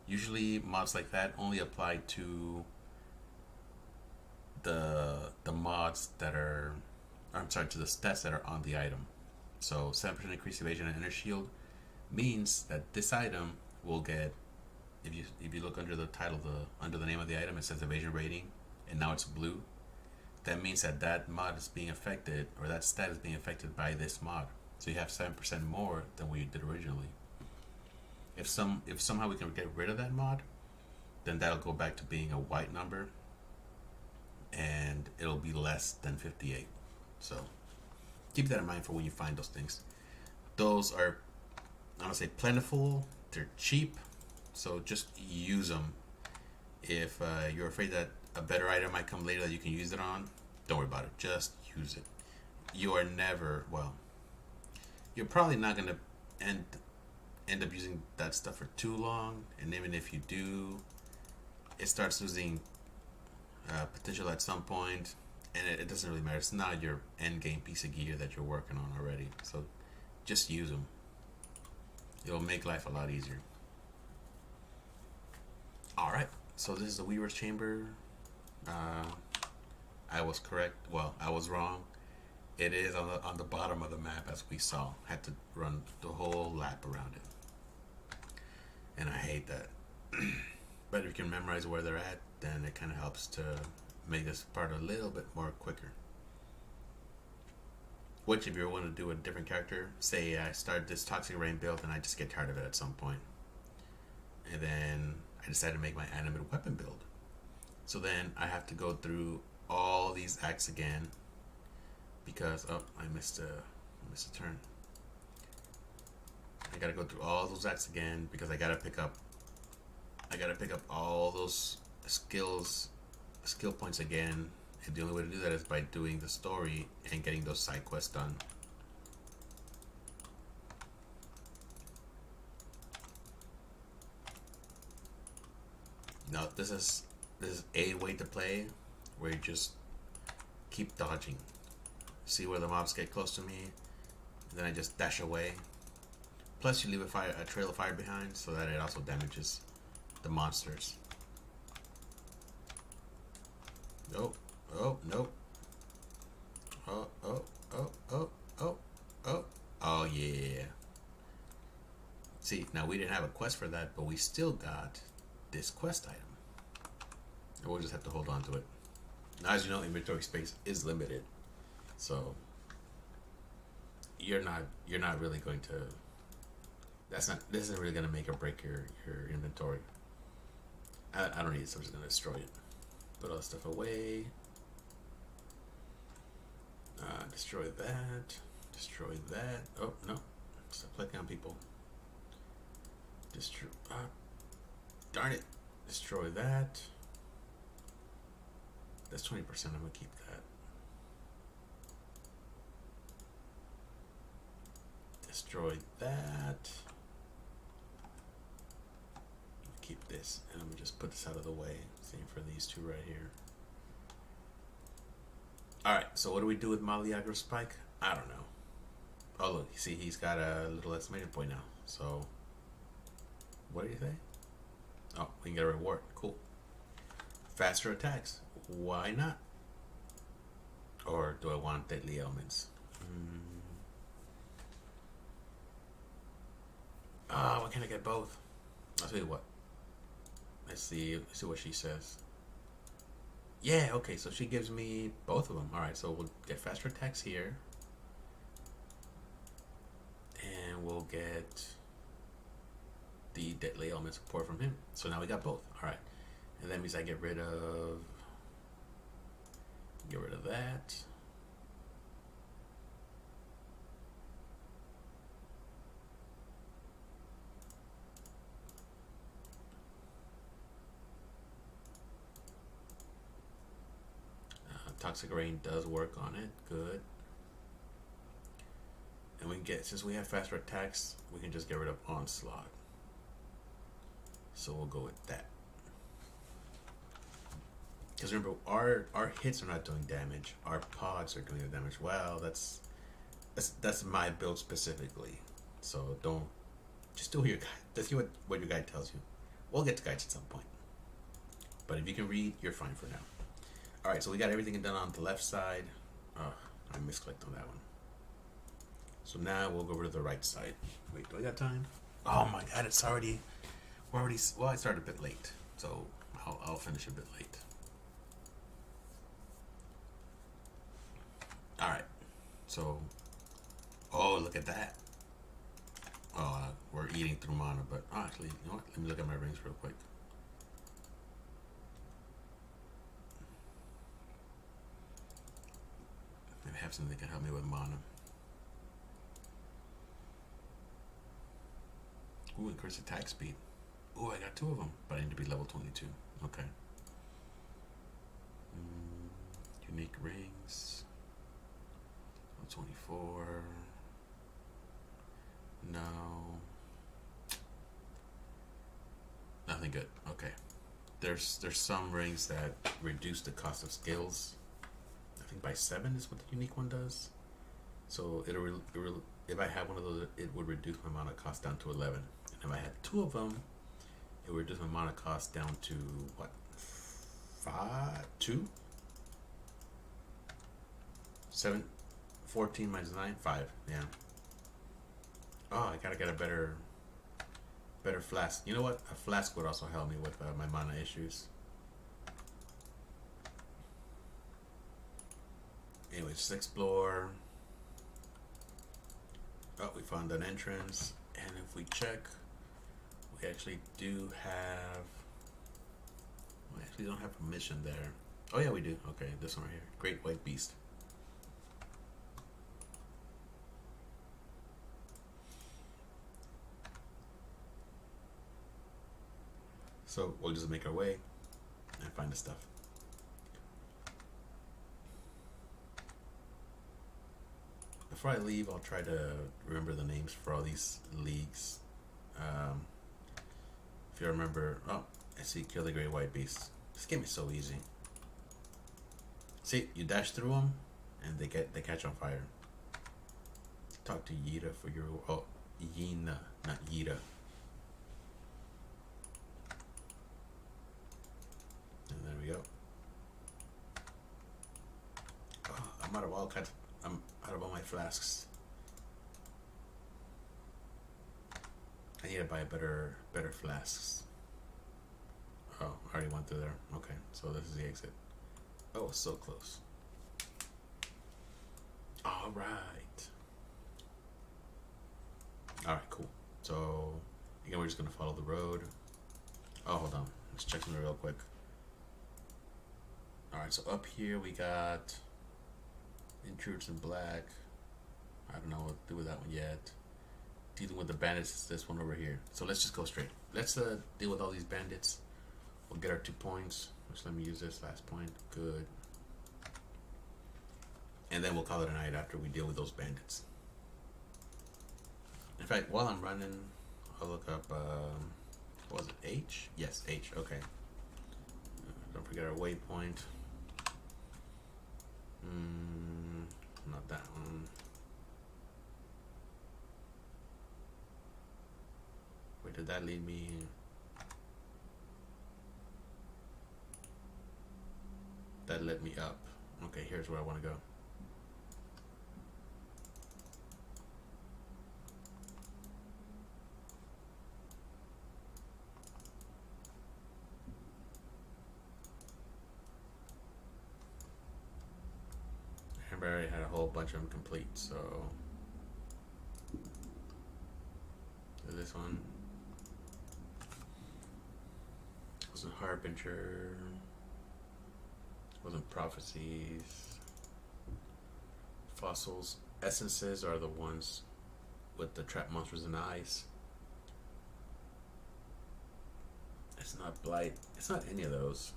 S1: Usually mods like that only apply to the mods that are, I'm sorry, to the stats that are on the item. So 7% increased evasion and inner shield means that this item will get, if you look under the title, under the name of the item, it says evasion rating, and now it's blue. That means that that mod is being affected, or that stat is being affected by this mod. So you have 7% more than what you did originally. If somehow we can get rid of that mod, then that'll go back to being a white number, and it'll be less than 58. So keep that in mind for when you find those things. Those are, I don't say plentiful, they're cheap, so just use them. If you're afraid that a better item might come later that you can use it on, don't worry about it, just use it. You are never, well, you're probably not going to end up using that stuff for too long, and even if you do, it starts losing potential at some point, and it doesn't really matter. It's not your end game piece of gear that you're working on already, so just use them. It'll make life a lot easier. Alright, so this is the Weaver's Chamber. I was correct. Well, I was wrong. It is on the bottom of the map, as we saw. Had to run the whole lap around it, and I hate that. But if you can memorize where they're at, then it kind of helps to make this part a little bit more quicker. Which, if you want to do a different character, say I start this Toxic Rain build and I just get tired of it at some point, and then I decide to make my animate weapon build. So then I have to go through all these acts again because I missed a turn. I gotta go through all those acts again because I gotta pick up all those skill points again, and the only way to do that is by doing the story and getting those side quests done. Now this is a way to play where you just keep dodging. See where the mobs get close to me, and then I just dash away. Plus you leave a trail of fire behind so that it also damages the monsters. Nope. Oh, nope. Oh, yeah. See, now we didn't have a quest for that, but we still got this quest item. And we'll just have to hold on to it. Now, as you know, inventory space is limited. So, you're not really going to... This isn't really going to make or break your inventory. I don't need it, so I'm just going to destroy it. Put all the stuff away. Destroy that. Destroy that. Oh, no. Stop clicking on people. Destroy... darn it. Destroy that. That's 20%. I'm going to keep that. Destroy that. Keep this, and I'm gonna just put this out of the way. Same for these two right here. Alright, so what do we do with Maliagro Spike? I don't know. Oh look, you see he's got a little exclamation point now. So what do you think? Oh, we can get a reward. Cool. Faster attacks. Why not? Or do I want deadly elements? Why can't I get both? I'll tell you what. Let's see what she says. Yeah, okay, so she gives me both of them. Alright, so we'll get faster attacks here. And we'll get the deadly element support from him. So now we got both. Alright. And that means I get rid of that. Toxic Rain does work on it. Good. And we can get, since we have faster attacks, we can just get rid of Onslaught. So we'll go with that. Because remember, our hits are not doing damage. Our pods are doing the damage. Well, that's my build specifically. So don't, just do your guide. Just do what your guide tells you. We'll get to guides at some point. But if you can read, you're fine for now. Alright, so we got everything done on the left side. Oh, I misclicked on that one. So now we'll go over to the right side. Wait, do I got time? Oh my god, it's already... We're already... Well, I started a bit late, so I'll finish a bit late. Alright, so... Oh, look at that. Oh, we're eating through mana, but actually, you know what? Let me look at my rings real quick. Maybe I have something that can help me with mana. Ooh, increase attack speed. Ooh, I got 2 of them, but I need to be level 22. Okay. Unique rings. 24. No. Nothing good. Okay. There's some rings that reduce the cost of skills. I think by 7 is what the unique one does. So if I had one of those, it would reduce my mana cost down to 11. And if I had 2 of them, it would reduce my mana cost down to what? 2? 7, 14 minus 9, 5. Yeah. Oh, I gotta get a better flask. You know what? A flask would also help me with my mana issues. Anyways, let's explore. Oh, we found an entrance, and if we check, we actually do have. We actually don't have permission there. Oh yeah, we do. Okay, this one right here, Great White Beast. So we'll just make our way and find the stuff. Before I leave, I'll try to remember the names for all these leagues. If you remember, oh, I see, kill the Great White Beast. This game is so easy. See, you dash through them, and they catch on fire. Talk to Yida for your Yina, not Yida. And there we go. Oh, I'm out of all kinds. I'm out of all my flasks. I need to buy better flasks. Oh, I already went through there. Okay, so this is the exit. Oh, so close. All right. All right, cool. So again, we're just gonna follow the road. Oh, hold on. Let's check something real quick. All right, so up here we got Intruders in Black. I don't know what to do with that one yet. Dealing with the bandits is this one over here. So let's just go straight. Let's deal with all these bandits. We'll get our 2 points. Just let me use this last point. Good. And then we'll call it a night after we deal with those bandits. In fact, while I'm running, I'll look up, what was it, H? Yes, H, okay. Don't forget our waypoint. Not that one. Where did that lead me? That led me up. Okay, here's where I want to go. I already had a whole bunch of them complete, so this one wasn't Harbinger, wasn't Prophecies. Fossils. Essences are the ones with the trap monsters and eyes. It's not Blight. It's not any of those.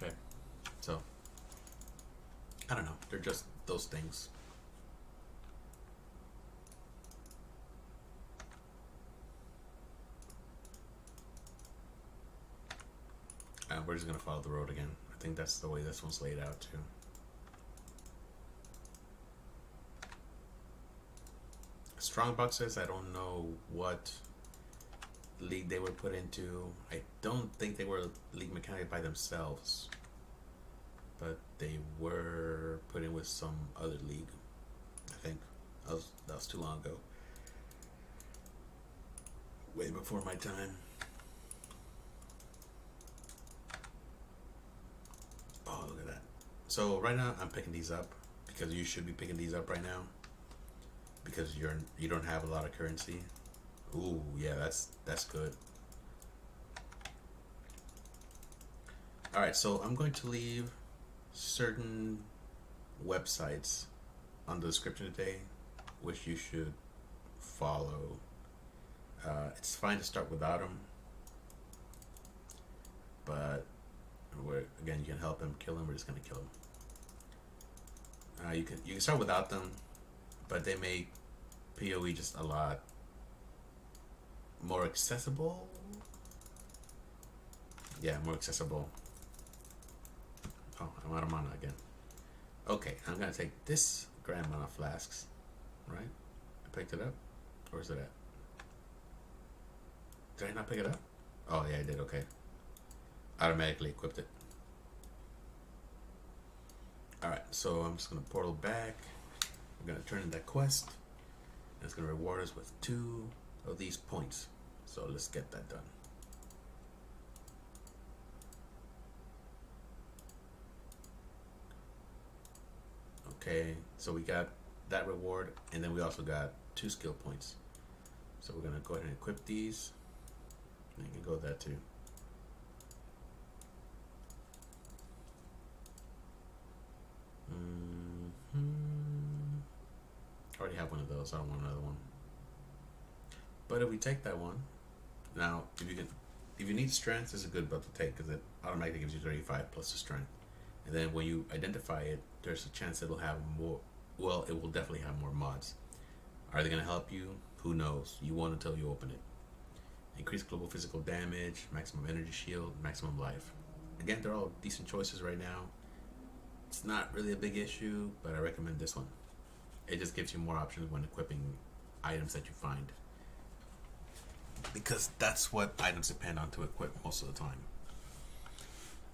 S1: Okay. So, I don't know. They're just those things. We're just going to follow the road again. I think that's the way this one's laid out too. Strongboxes, I don't know what league they were put into. I don't think they were league mechanic by themselves, but they were put in with some other league. I think that was too long ago, way before my time. Oh, look at that. So right now I'm picking these up because you should be picking these up right now because you don't have a lot of currency. Ooh, yeah, that's good. All right, so I'm going to leave certain websites on the description today, which you should follow. It's fine to start without them, but again, you can help them, kill them. We're just gonna kill them. You can start without them, but they make PoE just a lot more accessible. Yeah, more accessible. Oh, I'm out of mana again. Okay, I'm gonna take this grand mana flasks, right? I picked it up. Where's it at? Did I not pick it up? Oh yeah, I did. Okay. Automatically equipped it. Alright, so I'm just gonna portal back. We're gonna turn in that quest. And it's gonna reward us with 2 of these points. So let's get that done. Okay, so we got that reward, and then we also got 2 skill points. So we're gonna go ahead and equip these. And you can go with that too. I already have one of those. I don't want another one. But if we take that one, now if you need strength, this is a good buff to take because it automatically gives you 35 plus the strength. And then when you identify it, there's a chance it'll have more. Well, it will definitely have more mods. Are they going to help you? Who knows? You won't until you open it. Increase global physical damage, maximum energy shield, maximum life. Again, they're all decent choices right now. It's not really a big issue, but I recommend this one. It just gives you more options when equipping items that you find. Because that's what items depend on to equip most of the time.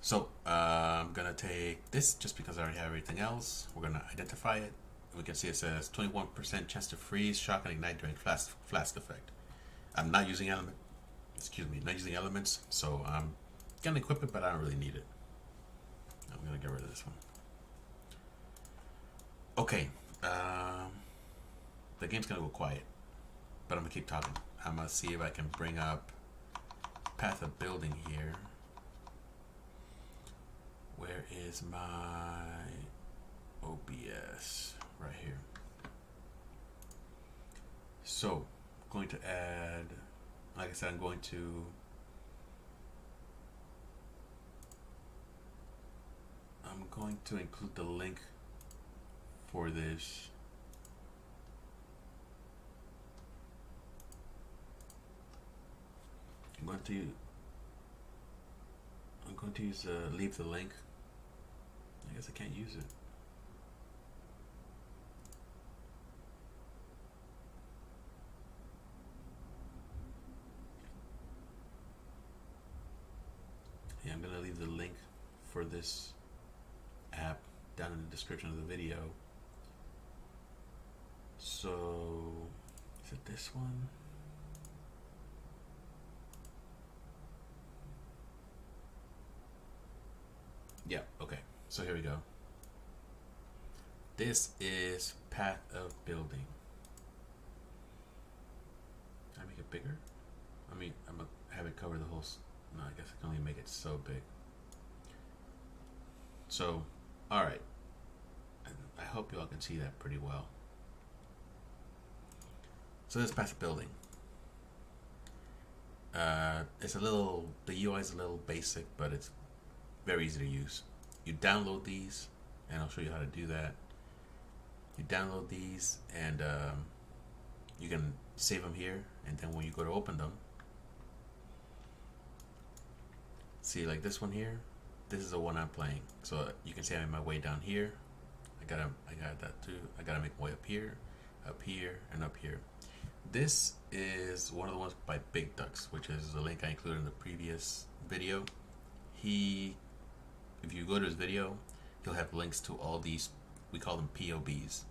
S1: So I'm gonna take this just because I already have everything else. We're gonna identify it. We can see it says 21% chance to freeze, shock, and ignite during flask effect. I'm not using not using elements, so I'm gonna equip it, but I don't really need it. I'm gonna get rid of this one. Okay, the game's gonna go quiet, but I'm gonna keep talking. I'm gonna see if I can bring up path of building here. Where is my OBS? Right here. So, I'm going to add, like I said, I'm going to include the link for this. I'm going to use leave the link. I guess I can't use it. Yeah, I'm gonna leave the link for this app down in the description of the video. So, is it this one? Yeah, okay. So here we go. This is path of building. Can I make it bigger? I mean, I'm gonna have it cover the whole. No, I guess I can only make it so big. So, all right. I hope you all can see that pretty well. So this path of building. It's a little. The UI is a little basic, but it's very easy to use. You download these, and I'll show you how to do that. You download these, and you can save them here, and then when you go to open them, see, like this one here, this is the one I'm playing. So you can see I'm my way down here. I got that too. I gotta make my way up here, and up here. This is one of the ones by Big Ducks, which is the link I included in the previous video. If you go to his video, he'll have links to all these, we call them POBs.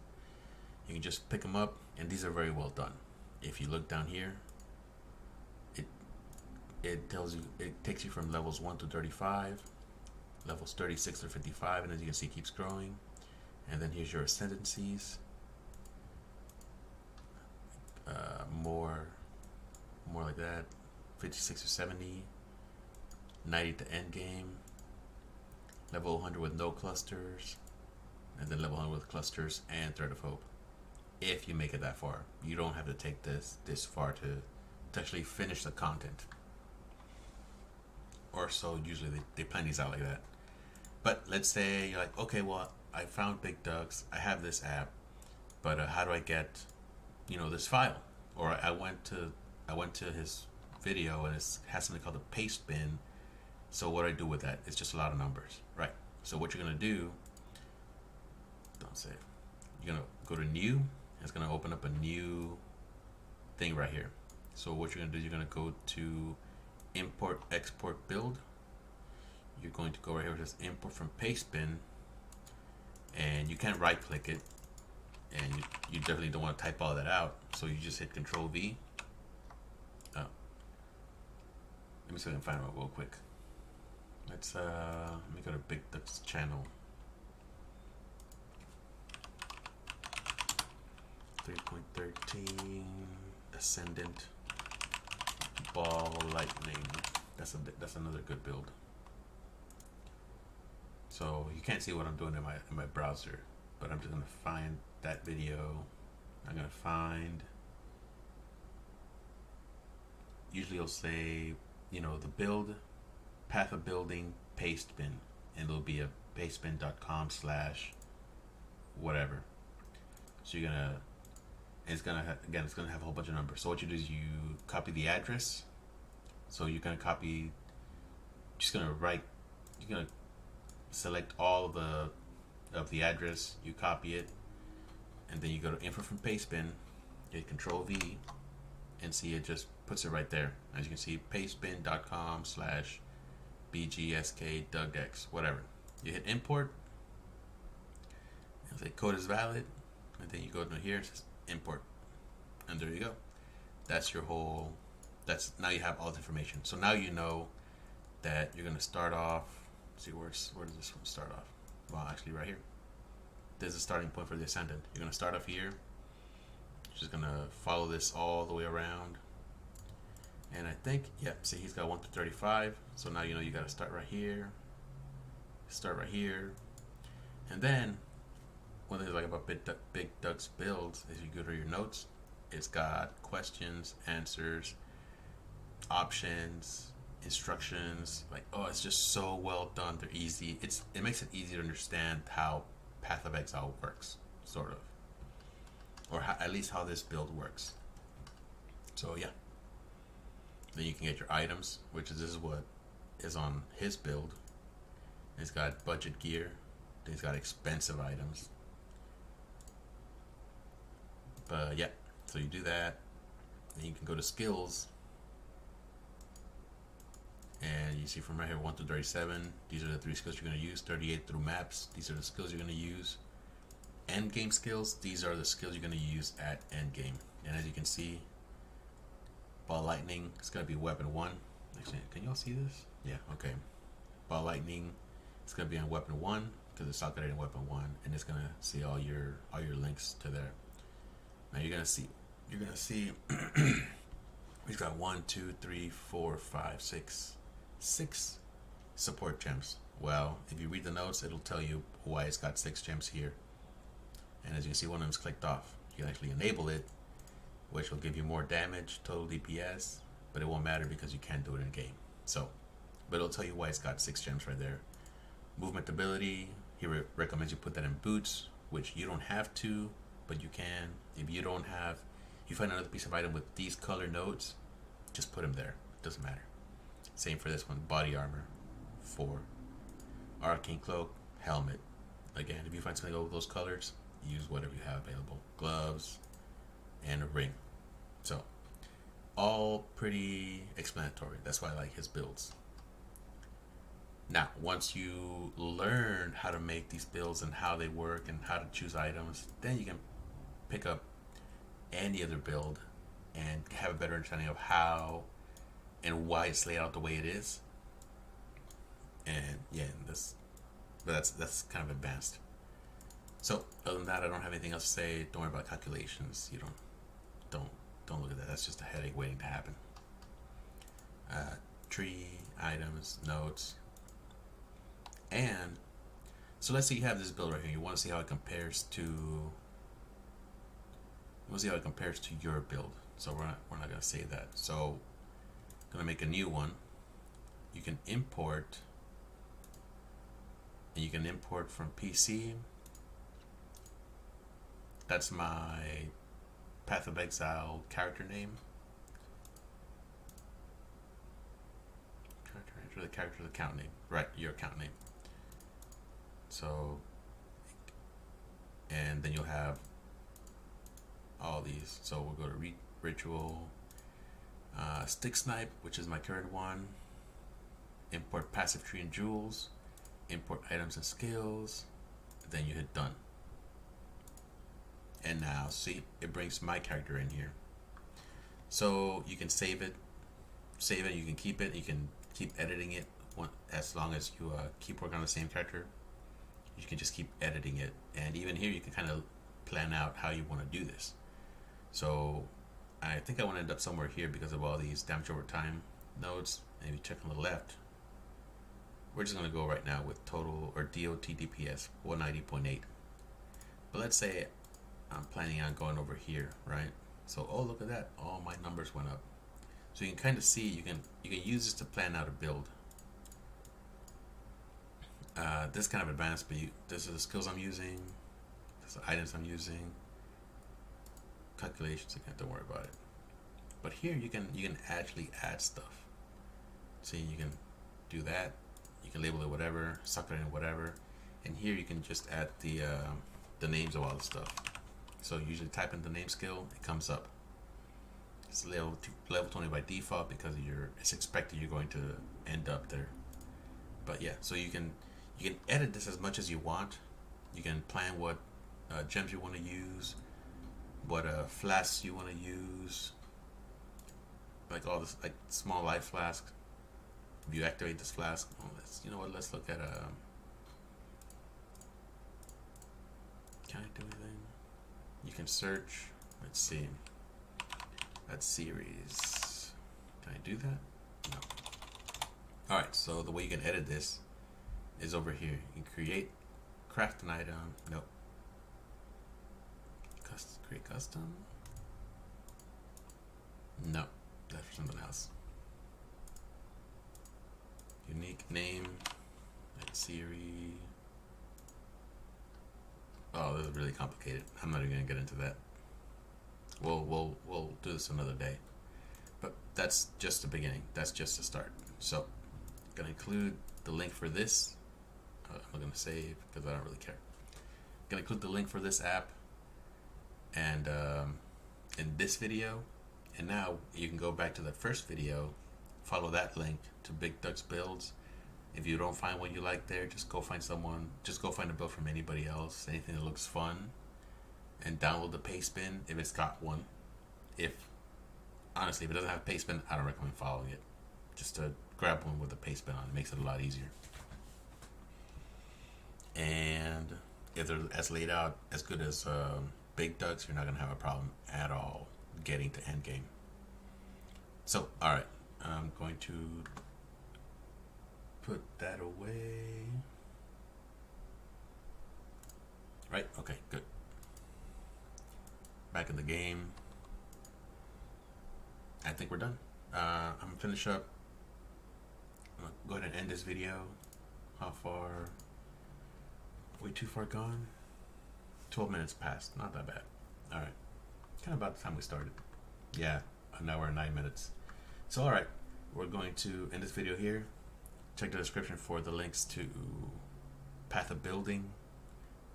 S1: You can just pick them up, and these are very well done. If you look down here, it tells you, it takes you from levels 1 to 35, levels 36 to 55, and as you can see, it keeps growing. And then here's your ascendancies. More like that, 56 to 70, 90 to end game, level 100 with no clusters, and then level 100 with clusters and Thread of Hope. If you make it that far, you don't have to take this far to actually finish the content. Or so usually they plan these out like that. But let's say you're like, okay, well, I found Big Ducks, I have this app, but how do I get, this file? Or I went to his video and it has something called a pastebin. So what do I do with that? It's just a lot of numbers, right? So what you're gonna do, don't say it. You're gonna go to new. It's gonna open up a new thing right here. So what you're gonna do is you're gonna go to import, export, build. You're going to go right here where it says import from pastebin, and you can't right click it, and you definitely don't want to type all that out. So you just hit Control V. Oh, let me see if I can find it real quick. Let me go to Big Duck's channel. 3.13 Ascendant Ball Lightning. That's another good build. So you can't see what I'm doing in my browser, but I'm just gonna find that video. I'm gonna find. Usually it'll say, the build, path of building, pastebin, and it'll be a pastebin.com/ whatever. So you're gonna, it's gonna have a whole bunch of numbers. So what you do is you copy the address. So you're gonna copy, you're gonna select all of the address, you copy it, and then you go to info from pastebin, hit Control V, and see it just puts it right there. As you can see, pastebin.com/ bgsk whatever. You hit import, and the code is valid, and then you go to here, it says import, and there you go. That's your whole. Now you have all the information. So now you know that you're gonna start off. See where does this one start off? Well, actually, right here. There's a starting point for the Ascendant. You're gonna start off here. Just gonna follow this all the way around. And I think, see, he's got 1 to 35. So now you gotta start right here. Start right here. And then, one thing I like about Big Duck's builds is you go to your notes. It's got questions, answers, options, instructions. It's just so well done. They're easy. It makes it easy to understand how Path of Exile works, sort of. Or at least how this build works. So yeah. Then you can get your items, which this is what is on his build. He's got budget gear. Then he's got expensive items. But yeah, so you do that. Then you can go to skills. And you see from right here, 1 to 37. These are the 3 skills you're going to use. 38 through maps. These are the skills you're going to use. End game skills. These are the skills you're going to use at end game. And as you can see, Ball Lightning, it's going to be weapon 1. Actually, can you all see this? Yeah, okay. Ball Lightning, it's going to be on weapon 1 because it's calculated in weapon 1, and it's going to see all your links to there. Now you're going to see we've got 1, 2, 3, 4, 5, 6 support gems. Well, if you read the notes, it'll tell you why it's got 6 gems here. And as you can see, one of them is clicked off. You can actually enable it, which will give you more damage, total DPS, but it won't matter because you can't do it in game. So, but it'll tell you why it's got 6 gems right there. Movement ability, he recommends you put that in boots, which you don't have to, but you can. If you find another piece of item with these color nodes, just put them there. It doesn't matter. Same for this one, body armor, 4. Arcane cloak, helmet. Again, if you find something over those colors, use whatever you have available. Gloves and a ring. So all pretty explanatory. That's why I like his builds. Now, once you learn how to make these builds and how they work and how to choose items, then you can pick up any other build and have a better understanding of how and why it's laid out the way it is. And yeah, that's kind of advanced. So other than that, I don't have anything else to say. Don't worry about calculations. You don't look at that. That's just a headache waiting to happen. Tree, items, nodes, and so let's say you have this build right here. You want to see how it compares to. We'll see how it compares to your build. So we're not going to save that. So I'm going to make a new one. You can import, and you can import from PC. That's my Path of Exile character name. The character's account name, right? Your account name. So, and then you'll have all these. So we'll go to ritual, stick snipe, which is my current one. Import passive tree and jewels. Import items and skills. Then you hit done. And now see, it brings my character in here. So you can save it. You can keep it. You can keep editing it as long as you keep working on the same character. You can just keep editing it, and even here you can kind of plan out how you want to do this. So I think I want to end up somewhere here because of all these damage over time nodes. And if you check on the left, we're just going to go right now with total or DOT DPS 190.8. But let's say I'm planning on going over here, right? So oh, look at that, all my numbers went up. So you can kind of see, you can use this to plan out a build. This kind of advanced, but this is the skills I'm using, this is the items I'm using, calculations. Again, don't worry about it. But here you can actually add stuff. See, you can do that. You can label it whatever, suck it in whatever, and here you can just add the names of all the stuff. So usually type in the name skill, it comes up. It's level 20 by default because it's expected you're going to end up there. But yeah, so you can edit this as much as you want. You can plan what gems you want to use, what flasks you want to use, like all this, like small life flask. If you activate this flask, let's look at can I do anything? You can search. Let's see. That series. Can I do that? No. Alright, so the way you can edit this is over here. You can create, craft an item. Nope. Create custom. No, that's for something else. Unique name. That series. Oh, this is really complicated. I'm not even gonna get into that. We'll do this another day. But that's just the beginning. That's just the start. So, I'm gonna include the link for this. I'm not gonna save because I don't really care. I'm gonna include the link for this app and in this video. And now you can go back to the first video, follow that link to Big Duck's builds. If you don't find what you like there, just go find a build from anybody else, anything that looks fun, and download the pastebin if it's got one. Honestly, if it doesn't have a pastebin, I don't recommend following it. Just to grab one with a pastebin on, it makes it a lot easier. And if they're as laid out, as good as Big Duck's, you're not going to have a problem at all getting to endgame. So, alright, I'm going to put that away. Right, okay, good. Back in the game. I think we're done. I'm gonna finish up. I'm gonna go ahead and end this video. How far? Way too far gone? 12 minutes passed, not that bad. Alright, kind of about the time we started. Yeah, an hour and 9 minutes. So alright, we're going to end this video here. Check the description for the links to Path of Building.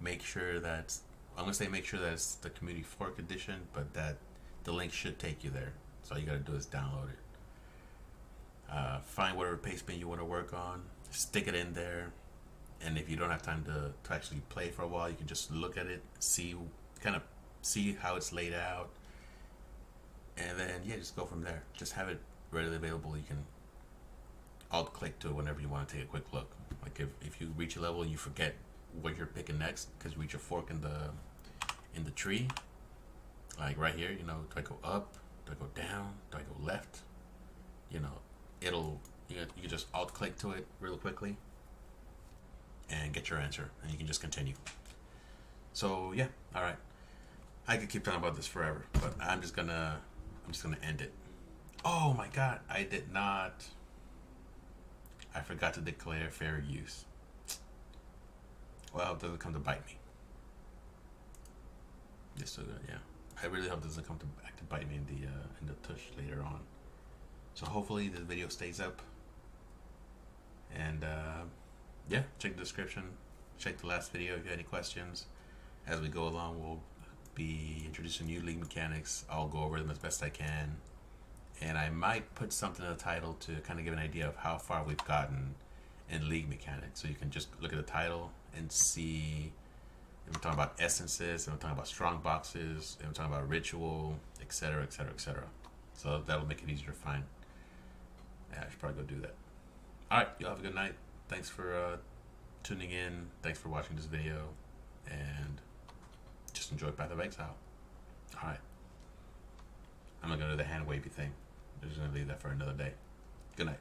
S1: Make sure that, I'm going to say make sure that it's the Community Fork Edition, but that the link should take you there. So all you gotta do is download it. Find whatever pastebin you want to work on, stick it in there, and if you don't have time to actually play for a while, you can just look at it, see how it's laid out, and then yeah, just go from there. Just have it readily available. You can alt click to it whenever you want to take a quick look. Like if you reach a level and you forget what you're picking next because you reach a fork in the tree, like right here, you know, do I go up, do I go down, do I go left, you know, you can just alt click to it real quickly and get your answer, and you can just continue. So yeah, all right, I could keep talking about this forever, but I'm just gonna end it. Oh my god, I forgot to declare fair use. Well, it doesn't come to bite me. It's so good, yeah. I really hope it doesn't come back to bite me in the tush later on. So hopefully this video stays up. And yeah, check the description. Check the last video if you have any questions. As we go along, we'll be introducing new league mechanics. I'll go over them as best I can. And I might put something in the title to kind of give an idea of how far we've gotten in league mechanics. So you can just look at the title and see if we're talking about essences, if we're talking about strongboxes, if we're talking about ritual, etc., etc., etc. So that'll make it easier to find. Yeah, I should probably go do that. Alright, you all have a good night. Thanks for tuning in. Thanks for watching this video. And just enjoy Path of Exile. Alright. I'm not going to do the hand wavy thing. I'm just going to leave that for another day. Good night.